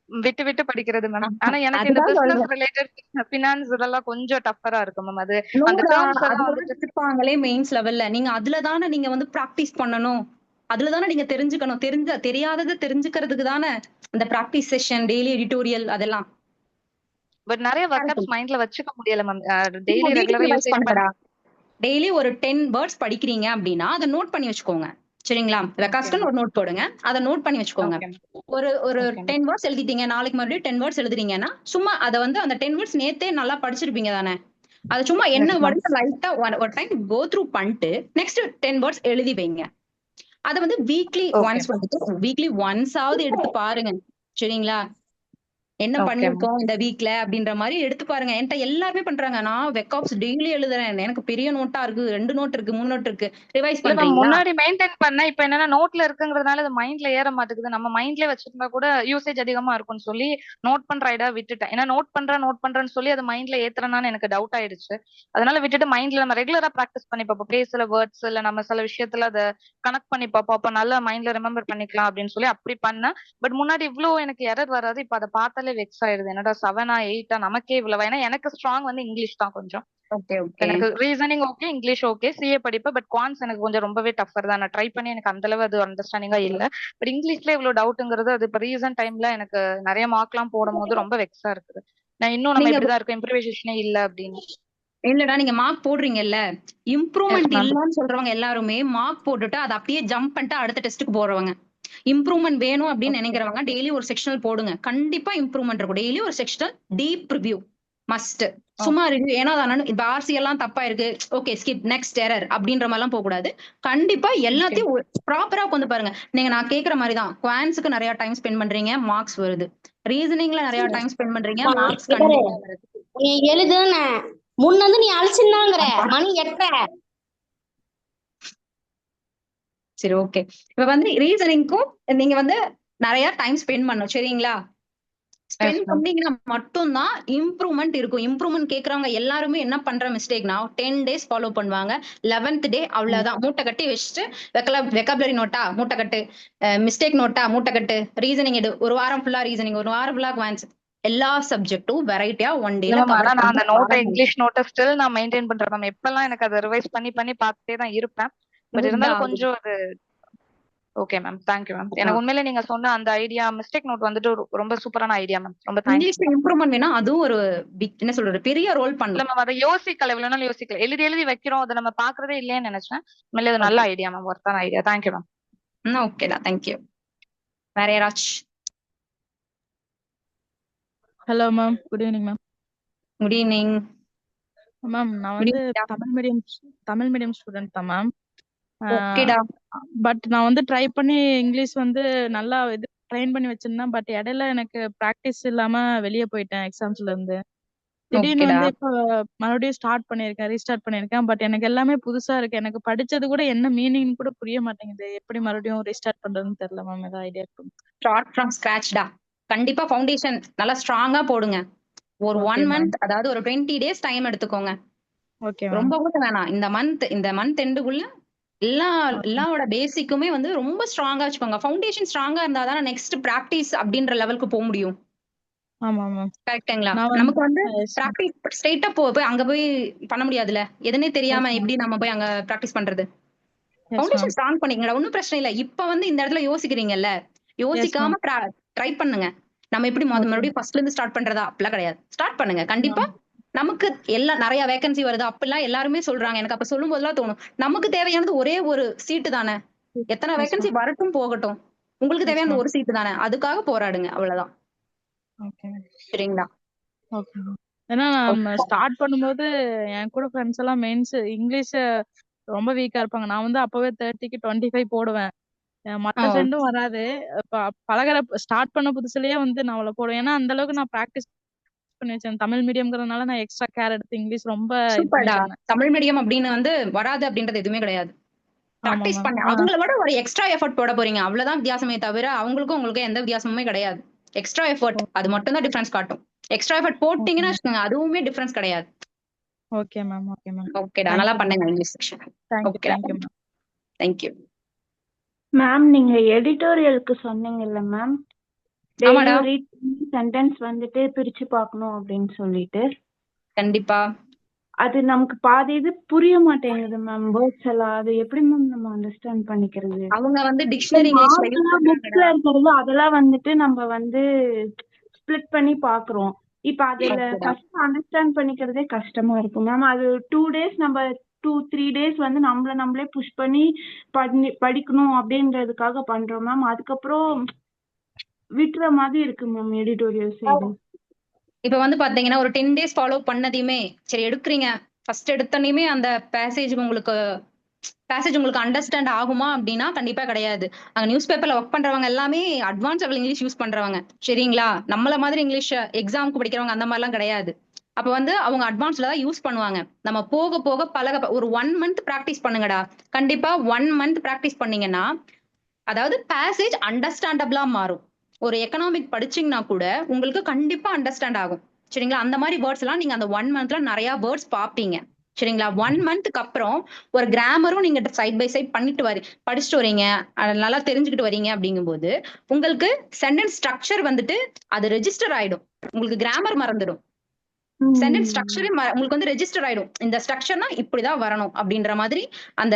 விட்டு விட்டு படிக்கிறது மேம். ஆனா எனக்கு இந்த அதுதான் பிசினஸ் சொல்றேன். ரிலேட்டட் ஃபினான்ஸ் இதெல்லாம் கொஞ்சம் டஃப்பரா இருக்கும் மேம். அது அந்த நோடா, டேர்ம்ஸ் அது எல்லாம் ஒரு வந்துட்டு இருப்பாங்களே மெயின்ஸ் லெவல்ல. நீங்க அதுல தானே நீங்க வந்து பிராக்டிஸ் பண்ணணும். அதுல தானே நீங்க தெரிஞ்சுக்கணும். தெரியாதது தெரிஞ்சுக்கிறதுக்கு தானே அந்த பிராக்டிஸ் செஷன், டெய்லி எடிட்டோரியல் அதெல்லாம். பட் நிறைய கரெக்ட். ஒர்க்அப்ஸ் மைண்ட்ல வச்சுக்க முடியல மேம். டெய்லி டெய்லி ரெகுலரா ரிவைஸ் யூசேஜ் பண்ணுங்கடா. டெய்லி ஒரு 10 வேர்ட்ஸ் படிக்கிறீங்க அப்படின்னா அதை நோட் பண்ணி வச்சுக்கோங்க. சரிங்களா? ஓகே வெகாஸ்ட்னு ஒரு நோட் போடுங்க. அதை நோட் பண்ணி வச்சுக்கோங்க. ஓகே ஒரு ஒரு ஓகே 10 வேர்ட்ஸ் எழுதிட்டீங்க. நாளைக்கு மறுபடியும் 10 வேர்ட்ஸ் எழுதுறீங்கன்னா சும்மா அதை வந்து அந்த 10 வேர்ட்ஸ் நேத்தே நல்லா படிச்சிருப்பீங்க தானே? அது சும்மா என்ன எஸ் மேம். வேர்ட்ஸ் லைட்டா ஒரு டைம் கோ த்ரூ பண்ணிட்டு நெக்ஸ்ட் 10 வேர்ட்ஸ் எழுதி வைங்க. அதை வந்து வீக்லி ஓகே ஒன்ஸ் வந்துட்டு வீக்லி ஒன்ஸ் ஆவது எடுத்து பாருங்க. சரிங்களா? என்ன ஓகே மேம். பண்ணிருக்கோம் இந்த வீக்ல அப்படின்ற மாதிரி எடுத்து பாருங்க. என்கிட்ட எல்லாருமே பண்றாங்க. நான் வெக்காப்ஸ் டெய்லி எழுதுறேன். எனக்கு பெரிய நோட்டா இருக்கு, 2 நோட் இருக்கு, 3 நோட் இருக்கு. ரிவைஸ் இல்ல மேம், பண்றீங்களா? முன்னாடி மெயின்டைன் பண்ணேன். இப்ப என்னன்னா நோட்ல இருக்குங்கிறதுனால அது மைண்ட்ல ஏற மாட்டேங்குது. நம்ம மைண்ட்லயே வச்சிருந்தா கூட யூசேஜ் அதிகமா இருக்கும்னு சொல்லி நோட் பண்ற ஐடியா விட்டுட்டேன். ஏன்னா நோட் பண்றேன்னு சொல்லி அது மைண்ட்ல ஏத்துறேனான்னு எனக்கு டவுட் ஆயிடுச்சு. அதனால விட்டுட்டு மைண்ட்ல நம்ம ரெகுலரா பிராக்டிஸ் பண்ணி பார்ப்போம். பேசுற வேர்ட்ஸ் இல்ல நம்ம சில விஷயத்துல அதை கனெக்ட் பண்ணி பார்ப்போம். அப்ப நல்லா மைண்ட்ல ரிமெம்பர் பண்ணிக்கலாம் அப்படின்னு சொல்லி அப்படி பண்ணேன். பட் முன்னாடி இவ்வளவு எனக்கு எரர் வராது. இப்ப அதை பார்த்தாலே வெக்ஸ் ஆயிடுது. என்னடா 7ஆ 8ஆ நமக்கே இவ்வளவு. ஏன்னா எனக்கு ஸ்ட்ராங் வந்து இங்கிலீஷ் தான் கொஞ்சம். Okay okay. எனக்கு reasoning okay, English okay, CA படிப்பேன். பட் குவான்ஸ் எனக்கு கொஞ்சம் ரொம்பவே டஃபர் தான். நான் ட்ரை பண்ணி எனக்கு அந்த அளவு அது அண்டர்ஸ்டாண்டிங்கா இல்ல. பட் இங்கிலீஷ்ல இவ்வளவு டவுட்ங்கிறது அது இப்ப ரீசன்ட் டைம்ல எனக்கு நிறைய மார்க் எல்லாம் போடும் போது ரொம்ப வெக்ஸா இருக்குது. நான் இன்னும் நம்ம நீங்க இப்படிதான் இருக்கோம், இம்ப்ரூவைசேஷனே இல்ல அப்படின்னு. இல்லடா, நீங்க மார்க் போடுறீங்கல்ல, எஸ் இம்ப்ரூவ்மெண்ட் மேம். இல்லன்னு சொல்றவங்க எல்லாருமே மார்க் போட்டுட்டு அதை அப்படியே ஜம்ப் பண்ணிட்டு அடுத்த டெஸ்ட்டுக்கு போறவங்க. இம்ப்ரூவ்மெண்ட் வேணும் அப்படின்னு ஓகே நினைக்கிறவங்க டெய்லி ஒரு செக்ஷனல் போடுங்க. கண்டிப்பா இம்ப்ரூவ்மெண்ட் இருக்கும். டெய்லி ஒரு செக்ஷனல் டீப் ரிவ்யூ மஸ்ட். சும்மா ரிவ்யூ ஏன்னா இப்ப ஆர்சி எல்லாம் தப்பா இருக்கு, ஓகே ஸ்கிப் நெக்ஸ்ட் எரர் அப்படின்ற மாதிரி எல்லாம் போக கூடாது. கண்டிப்பா ஓகே எல்லாத்தையும் ப்ராப்பரா கொண்டு பாருங்க. நீங்க நான் கேக்குற மாதிரி தான் குவான்ஸுக்கு நிறைய டைம் ஸ்பெண்ட் பண்றீங்க, மார்க்ஸ் வருது. ரீசனிங்ல நிறைய டைம் ஸ்பெண்ட் பண்றீங்க, மார்க்ஸ் இவரு, கண்டிப்பா வருது. நீ எழுதுன முன்ன நீ அழிச்சுன்னாங்கிற மணி 8. சரி ஓகே. இப்ப வந்து ரீசனிங்க்கும் நீங்க வந்து நிறைய டைம் ஸ்பெண்ட் பண்ணும். சரிங்களா? Yes spend ma'am. பண்ணீங்கன்னா மட்டும்தான் இம்ப்ரூவ்மெண்ட் இருக்கும். இம்ப்ரூவ்மெண்ட் கேக்குறவங்க எல்லாருமே என்ன பண்ற மிஸ்டேக்னா 10 டேஸ் ஃபாலோ பண்ணுவாங்க. 11th டே அவ்வளவுதான் மூட்டை கட்டி வச்சுட்டு வெக்காபுலரி நோட்டா மூட்டை கட்டு, மிஸ்டேக் நோட்டா மூட்டை கட்டு, ரீசனிங் எடு, ஒரு வாரம் ஃபுல்லா ரீசனிங், ஒரு வாரம் ஃபுல்லா குவான்ஸ், எல்லா சப்ஜெக்டும் வெரைட்டியா ஒன் இல்ல டேல மேம், ஆனா கவர் நான் பண்ண அந்த நோட்டை பாருங்க. இங்கிலீஷ் நோட்டை ஸ்டில் நான் மெயின்டைன் பண்றேன் மேம். எப்பெல்லாம் எனக்கு அதை ரிவைஸ் பண்ணி பண்ணி பார்த்துட்டே தான் இருப்பேன். பட் இருந்தாலும் கொஞ்சம் அது ஓகே மேம். Thank you ma'am. எனக்கு உண்மையிலே நீங்க சொன்ன அந்த ஐடியா மிஸ்டேக் நோட் வந்துட்டு ரொம்ப சூப்பரான ஐடியா மேம். ரொம்ப தேங்க்ஸ். இங்கிலீஷ்ல இம்ப்ரூவ்மெண்ட் வேணா அதுவும் ஒரு என்ன சொல்றது பெரிய ரோல் இல்ல பண்ணும். மேம், அதை யோசிக்கல, இவ்வளவு நாள் யோசிக்கல. எழுதி எழுதி வைக்கிறோம், அதை நம்ம பாக்குறதே இல்லையேன்னு நினைச்சேன். உண்மையிலே அது நல்ல ஐடியா மேம், ஒர்த்தான ஐடியா. Thank you ma'am. ஓகேடா, தேங்க்யூ. வேற யாராச்சும்? Hello ma'am, good evening ma'am. Good evening. Ma'am நான் வந்து தமிழ் மீடியம் ஸ்டூடெண்ட் தான் மேம். ஓகேடா. பட் நான் வந்து ட்ரை பண்ணி இங்கிலீஷ் வந்து நல்லா இது ட்ரெயின் பண்ணி வச்சிருந்தேன். பட் இடையில எனக்கு ப்ராக்டிஸ் இல்லாம வெளியே போயிட்டேன் எக்ஸாம்ஸ்ல இருந்து. திடீர்னு ஓகேடா. வந்து இப்போ மறுபடியும் ஸ்டார்ட் பண்ணியிருக்கேன், ரீஸ்டார்ட் பண்ணியிருக்கேன். பட் எனக்கு எல்லாமே புதுசா இருக்கு. எனக்கு படிச்சது கூட என்ன மீனிங் கூட புரிய மாட்டேங்குது. எப்படி மறுபடியும் ரீஸ்டார்ட் பண்றதுன்னு தெரியல மேம். ஏதாவது ஐடியா இருக்கு? ஸ்டார்ட் ஃப்ரம் ஸ்கிராச்டா. கண்டிப்பா ஃபவுண்டேஷன் நல்லா ஸ்ட்ராங்கா போடுங்க. ஒரு 1 ஓகே மேம். மந்த், அதாவது ஒரு 20 டேஸ் டைம் எடுத்துக்கோங்க. Okay ma'am. ரொம்ப கூட வேணாம். இந்த மந்த் எண்டுக்குள்ள எல்லாவோட பேசிக்குமே வந்து ரொம்ப ஸ்ட்ராங்கா வச்சுக்கோங்க. ஃபவுண்டேஷன் ஸ்ட்ராங்கா இருந்தா தானே நெக்ஸ்ட் பிராக்டிஸ் அப்படின்ற லெவலுக்கு போக முடியும். ஆமா மேம். கரெக்ட்டுங்களா? நான் வந்து நமக்கு வந்து எஸ் மேம். பிராக்டிஸ் ஸ்ட்ரெயிட்டா போய் அங்க போய் பண்ண முடியாதுல்ல. எதுனே தெரியாம எஸ் மேம். எப்படி நம்ம போய் அங்க பிராக்டிஸ் பண்றது? Yes ma'am. ஃபவுண்டேஷன் ஸ்ட்ராங் பண்ணிக்கங்கடா. ஒண்ணும் பிரச்சனை இல்ல. இப்ப வந்து இந்த இடத்துல யோசிக்கிறீங்கல்ல, எஸ் மேம். யோசிக்காம ட்ரை பண்ணுங்க. நம்ம எப்படி ஓகே. மறுபடியும் ஃபர்ஸ்ட்ல இருந்து ஸ்டார்ட் பண்றதா? அப்படிலாம் கிடையாது. ஸ்டார்ட் பண்ணுங்க. கண்டிப்பா நமக்கு எல்லாம் நிறைய வேகன்சி வருது. அப்பெல்லாம் எல்லாருமே சொல்றாங்க. எனக்கு அப்ப சொல்லும் போதெல்லாம் தோணும். நமக்கு தேவையானது ஒரே ஒரு சீட்டு தானே. எத்தனை எஸ் வேகன்சி மேம். வரட்டும் போகட்டும். உங்களுக்கு எஸ் தேவையானது மேம். ஒரு சீட்டு தானே. அதுக்காக போராடுங்க. அவ்வளவுதான். ஓகே. சரிங்களா? ஓகே. ஏன்னா நம்ம ஸ்டார்ட் பண்ணும்போது என் கூட ஃப்ரெண்ட்ஸ் எல்லாம் மெயின்ஸ் இங்கிலீஷ் ரொம்ப வீக்கா இருப்பாங்க. நான் வந்து அப்பவே 30க்கு 25 போடுவேன். மத்த ஓ, ஃப்ரெண்டும் வராது. பழகுற ஸ்டார்ட் பண்ண புதுசுலயே வந்து நான் அவ்வளவு போடுவேன். ஏன்னா அந்த அளவுக்கு நான் பிராக்டிஸ் பண்ணி வச்சேன். தமிழ் மீடியம்ங்கிறதுனால நான் எக்ஸ்ட்ரா கேர் எடுத்து இங்கிலீஷ் ரொம்ப இது பண்ணி சூப்பர்டா. வச்சிருந்தேன். தமிழ் மீடியம் அப்படின்னு வந்து வராது அப்படின்றது எதுவுமே கிடையாது. ஆமா பிராக்டிஸ் மேம். பண்ண அவங்கள விட ஒரு எக்ஸ்ட்ரா எஃபர்ட் போட போறீங்க. அவ்வளவுதான் வித்தியாசமே தவிர அவங்களுக்கும் உங்களுக்கு எந்த வித்தியாசமுமே கிடையாது. எக்ஸ்ட்ரா எஃபர்ட் அது மட்டும் தான் டிஃபரன்ஸ் காட்டும். எக்ஸ்ட்ரா எஃபர்ட் போட்டீங்கன்னா வச்சுக்கோங்க, அதுவுமே டிஃபரன்ஸ் கிடையாது. Okay ma'am. Okay ma'am. ஓகேடா, Thank நல்லா you. பண்ணுங்க இங்கிலீஷ் செக்ஷன். தேங்க்யூ ஓகேடா, தேங்க்யூ மேம். தேங்க்யூ. மேம் நீங்க எடிட்டோரியலுக்கு சொன்னீங்கல்ல மேம், ஆமாடா, டெய்லியும் ரீட் பண்ணி சென்டென்ஸ் வந்துட்டு பிரிச்சு பார்க்கணும் அப்படின்னு சொல்லிட்டு, கண்டிப்பா. அது நமக்கு பாதி இது புரிய மாட்டேங்குது மேம். வேர்ட்ஸ் எல்லாம் அது எப்படி மேம் நம்ம அண்டர்ஸ்டாண்ட் பண்ணிக்கிறது? அவங்க வந்து டிக்ஷனரி இங்கிலீஷ்ல யூஸ் நார்மலா புக்ஸ்ல பண்றாங்கடா. இருக்கிறது அதெல்லாம் வந்துட்டு நம்ம வந்து ஸ்ப்ளிட் பண்ணி பாக்குறோம். இப்ப அதுல ஓகேடா. ஃபர்ஸ்ட் அண்டர்ஸ்டாண்ட் பண்ணிக்கிறதே கஷ்டமா இருக்கும் மேம். அது 2 டேஸ் நம்ம 2-3 டேஸ் வந்து நம்மளே புஷ் பண்ணி படிக்கணும் அப்படின்றதுக்காக பண்றோம் மேம். அதுக்கப்புறம் விட்டுற மாதிரி இருக்கு மேம் எடிட்டோரியல் சைடு. இப்ப வந்து பாத்தீங்கன்னா ஒரு 10 டேஸ் ஃபாலோ பண்ணதையுமே சரி எடுக்கிறீங்க. ஃபர்ஸ்ட் எடுத்தனையுமே அந்த பேசேஜ் உங்களுக்கு அண்டர்ஸ்டாண்ட் ஆகுமா அப்படின்னா கண்டிப்பா கிடையாது. அங்க நியூஸ் பேப்பர்ல ஒர்க் பண்றவங்க எல்லாமே அட்வான்ஸ் லெவல் இங்கிலீஷ் யூஸ் பண்றவங்க. சரிங்களா? நம்மள மாதிரி இங்கிலீஷ் எக்ஸாமுக்கு படிக்கிறவங்க அந்த மாதிரிலாம் கிடையாது. அப்ப வந்து அவங்க அட்வான்ஸ்ல தான் யூஸ் பண்ணுவாங்க. நம்ம போக போக ஒரு 1 மந்த் பிராக்டிஸ் பண்ணுங்கடா. கண்டிப்பா 1 மந்த் பிராக்டிஸ் பண்ணீங்கன்னா அதாவது பேசேஜ் அண்டர்ஸ்டாண்டபிளா மாறும். ஒரு எக்கனாமிக் படிச்சீங்கன்னா கூட உங்களுக்கு கண்டிப்பா அண்டர்ஸ்டாண்ட் ஆகும். சரிங்களா? அந்த மாதிரி வேர்ட்ஸ் எல்லாம் நீங்க அந்த 1 மந்த்ல நிறைய வேர்ட்ஸ் பாப்பீங்க. சரிங்களா? 1 மந்த்க்கு அப்புறம் ஒரு கிராமரும் நீங்க சைட் பை சைட் படிச்சுட்டு வரீங்க, நல்லா தெரிஞ்சுக்கிட்டு வரீங்க அப்படிங்கும்போது உங்களுக்கு சென்டென்ஸ் ஸ்ட்ரக்சர் வந்துட்டு அது ரெஜிஸ்டர் ஆயிடும். உங்களுக்கு கிராமர் மறந்துடும். சென்டென்ஸ் ஸ்ட்ரக்சரே உங்களுக்கு வந்து ரெஜிஸ்டர் ஆயிடும். இந்த ஸ்ட்ரக்சர்னா இப்படிதான் வரணும் அப்படின்ற மாதிரி அந்த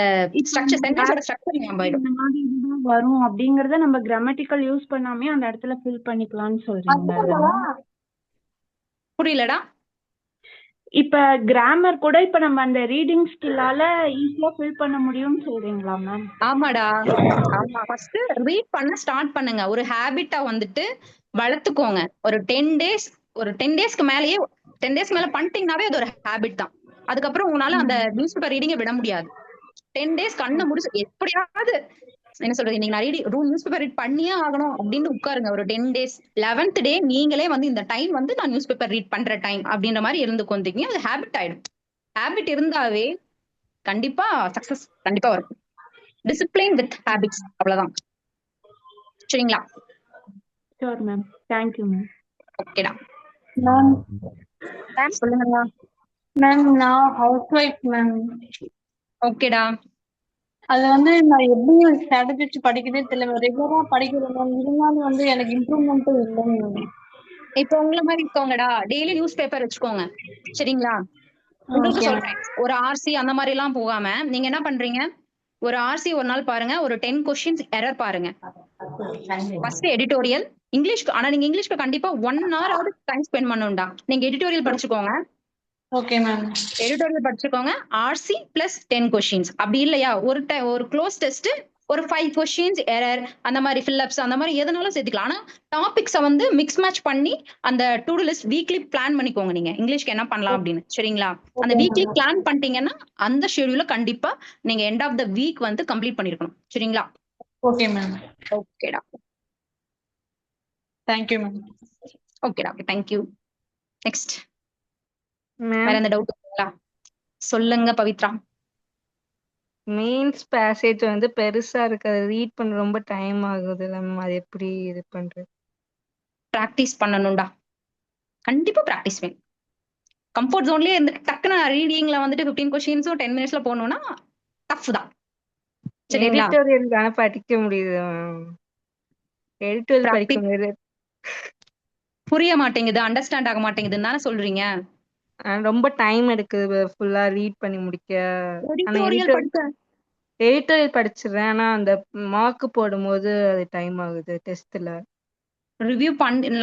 ஸ்ட்ரக்சர் சென்டென்ஸோட ஸ்ட்ரக்சர் ஞாபகம் ஆயிடும். இந்த மாதிரி இதுதான் வரும் அப்படிங்கறத நம்ம கிராமட்டிக்கல் யூஸ் பண்ணாமே அந்த இடத்துல ஃபில் பண்ணிக்கலாம்னு சொல்றீங்களா? புரியலடா? இப்ப கிராமர் கூட இப்ப நம்ம அந்த ரீடிங் ஸ்கில்லால ஈஸியா ஃபில் பண்ண முடியும்னு சொல்றீங்களா மேம்? ஆமாடா, ஆமா. ஃபர்ஸ்ட் ரீட் பண்ண ஸ்டார்ட் பண்ணுங்க. ஒரு ஹேபிட்டா வந்துட்டு வளர்த்துக்கோங்க. ஒரு 10 டேஸ்க்கு மேலயே 10 டேஸ்க்கு மேல பண்ணிட்டீங்கன்னாவே அது ஒரு ஹேபிட் தான். அதுக்கப்புறம் உங்களால அந்த நியூஸ் பேப்பர் ரீடிங்க விட முடியாது. 10 டேஸ் கண்ணை முடிச்சு எப்படியாவது என்ன சொல்றது, நீங்க நியூஸ் பேப்பர் ரீட் பண்ணியே ஆகணும் அப்படின்னு உட்காருங்க ஒரு 10 டேஸ். 11th டே நீங்களே வந்து இந்த டைம் வந்து நான் நியூஸ் பேப்பர் ரீட் பண்ற டைம் அப்படின்ற மாதிரி இருந்துக்கொண்டீங்க. அது ஹேபிட் ஆயிடும். ஹேபிட் இருந்தாவே கண்டிப்பா சக்சஸ் கண்டிப்பா வரும். டிசிப்ளின் வித் ஹேபிட்ஸ், அவ்வளவுதான். சரிங்களா? Sure ma'am. Thank you ma'am. ஓகேடா மேம் சொல்லுங்க. மேம் நான் ஹவுஸ் ஒய்ஃப் மேம். ஓகேடா, அது வந்து நான் எப்படி ஸ்ட்ராட்டஜி வச்சு படிக்கிறதே தெரியல. ரெகுலரா படிக்கிறேன் மேம். இருந்தாலும் வந்து எனக்கு இம்ப்ரூவ்மெண்ட்டும் இல்லை மேம். இப்ப உங்களை மாதிரி இருக்கவங்கடா டெய்லி நியூஸ் பேப்பர் வச்சுக்கோங்க. சரிங்களா? உங்களுக்கு ஓகே சொல்றேன், ஒரு ஆர்சி அந்த மாதிரி எல்லாம் போகாம நீங்க என்ன பண்றீங்க, ஒரு ஆர்சி ஒரு நாள் பாருங்க, ஒரு 10 கொஸ்டின்ஸ் எரர் பாருங்க. ஃபர்ஸ்ட் எடிட்டோரியல் இங்கிலீஷ்க்கு, ஆனா நீங்க இங்கிலீஷ்க்கு கண்டிப்பா 1 hour ஆவது டைம் ஸ்பெண்ட் பண்ணணும்டா. நீங்க எடிட்டோரியல் படிச்சுக்கோங்க. Okay ma'am. எடிட்டோரியல் படிச்சுக்கோங்க. RC plus 10 questions. அப்படி இல்லையா ஒரு க்ளோஸ் டெஸ்ட் ஒரு 5 கொஸ்டின்ஸ் எரர் அந்த மாதிரி ஃபில்லப்ஸ் அந்த மாதிரி எதனாலும் சேர்த்துக்கலாம். ஆனா டாபிக்ஸை வந்து மிக்ஸ் மேட்ச் பண்ணி அந்த to to list weekly plan பண்ணிக்கோங்க. நீங்க இங்கிலீஷ்க்கு என்ன பண்ணலாம் அப்படின்னு. சரிங்களா? அந்த வீக்லி பிளான் பண்ணிட்டீங்கன்னா அந்த ஷெட்யூல கண்டிப்பா நீங்க எண்ட் ஆஃப் த வீக் வந்து கம்ப்ளீட் பண்ணிருக்கணும். சரிங்களா? Okay ma'am. ஓகேடா, தேங்க்யூ மேம். ஓகேடா, ஓகே, தேங்க்யூ. நெக்ஸ்ட் வேற மேம் எந்த டவுட் இருக்குங்களா? சொல்லுங்க பவித்ரா. மெயின்ஸ் பேசேஜ் வந்து பெருசா இருக்கு. அதை ரீட் பண்ண ரொம்ப டைம் ஆகுதுல்ல மேம். அது எப்படி இது பண்றது? பிராக்டிஸ் பண்ணணும்டா. கண்டிப்பா பிராக்டிஸ் வேணும். கம்ஃபர்ட் ஜோன்லயே இருந்து டக்குன்னு ரீடிங்ல வந்துட்டு 15 கொஸ்டின்ஸும் 10 மினிட்ஸ்ல போகணும்னா டஃப் தான். சரிங்களா? எடிட்டோரியல் தானே படிக்க முடியுது மேம். எடிட்டோரியல் படிக்க பிராக்டிஸ் முடியுது. புரிய மாட்டேங்குது, அண்டர்ஸ்டாண்ட் ஆக மாட்டேங்குதுன்னு தானே சொல்றீங்க. ரொம்ப டைம் எடுக்குது ஃபுல்லா ரீட் பண்ணி முடிக்க. ஆனா எடிட்டோரியல் படிக்க எடிட்டோரியல் படிச்சிடுறேன். ஆனா அந்த மார்க் போடும்போது அது டைம் ஆகுது டெஸ்ட்ல. ரிவ்யூ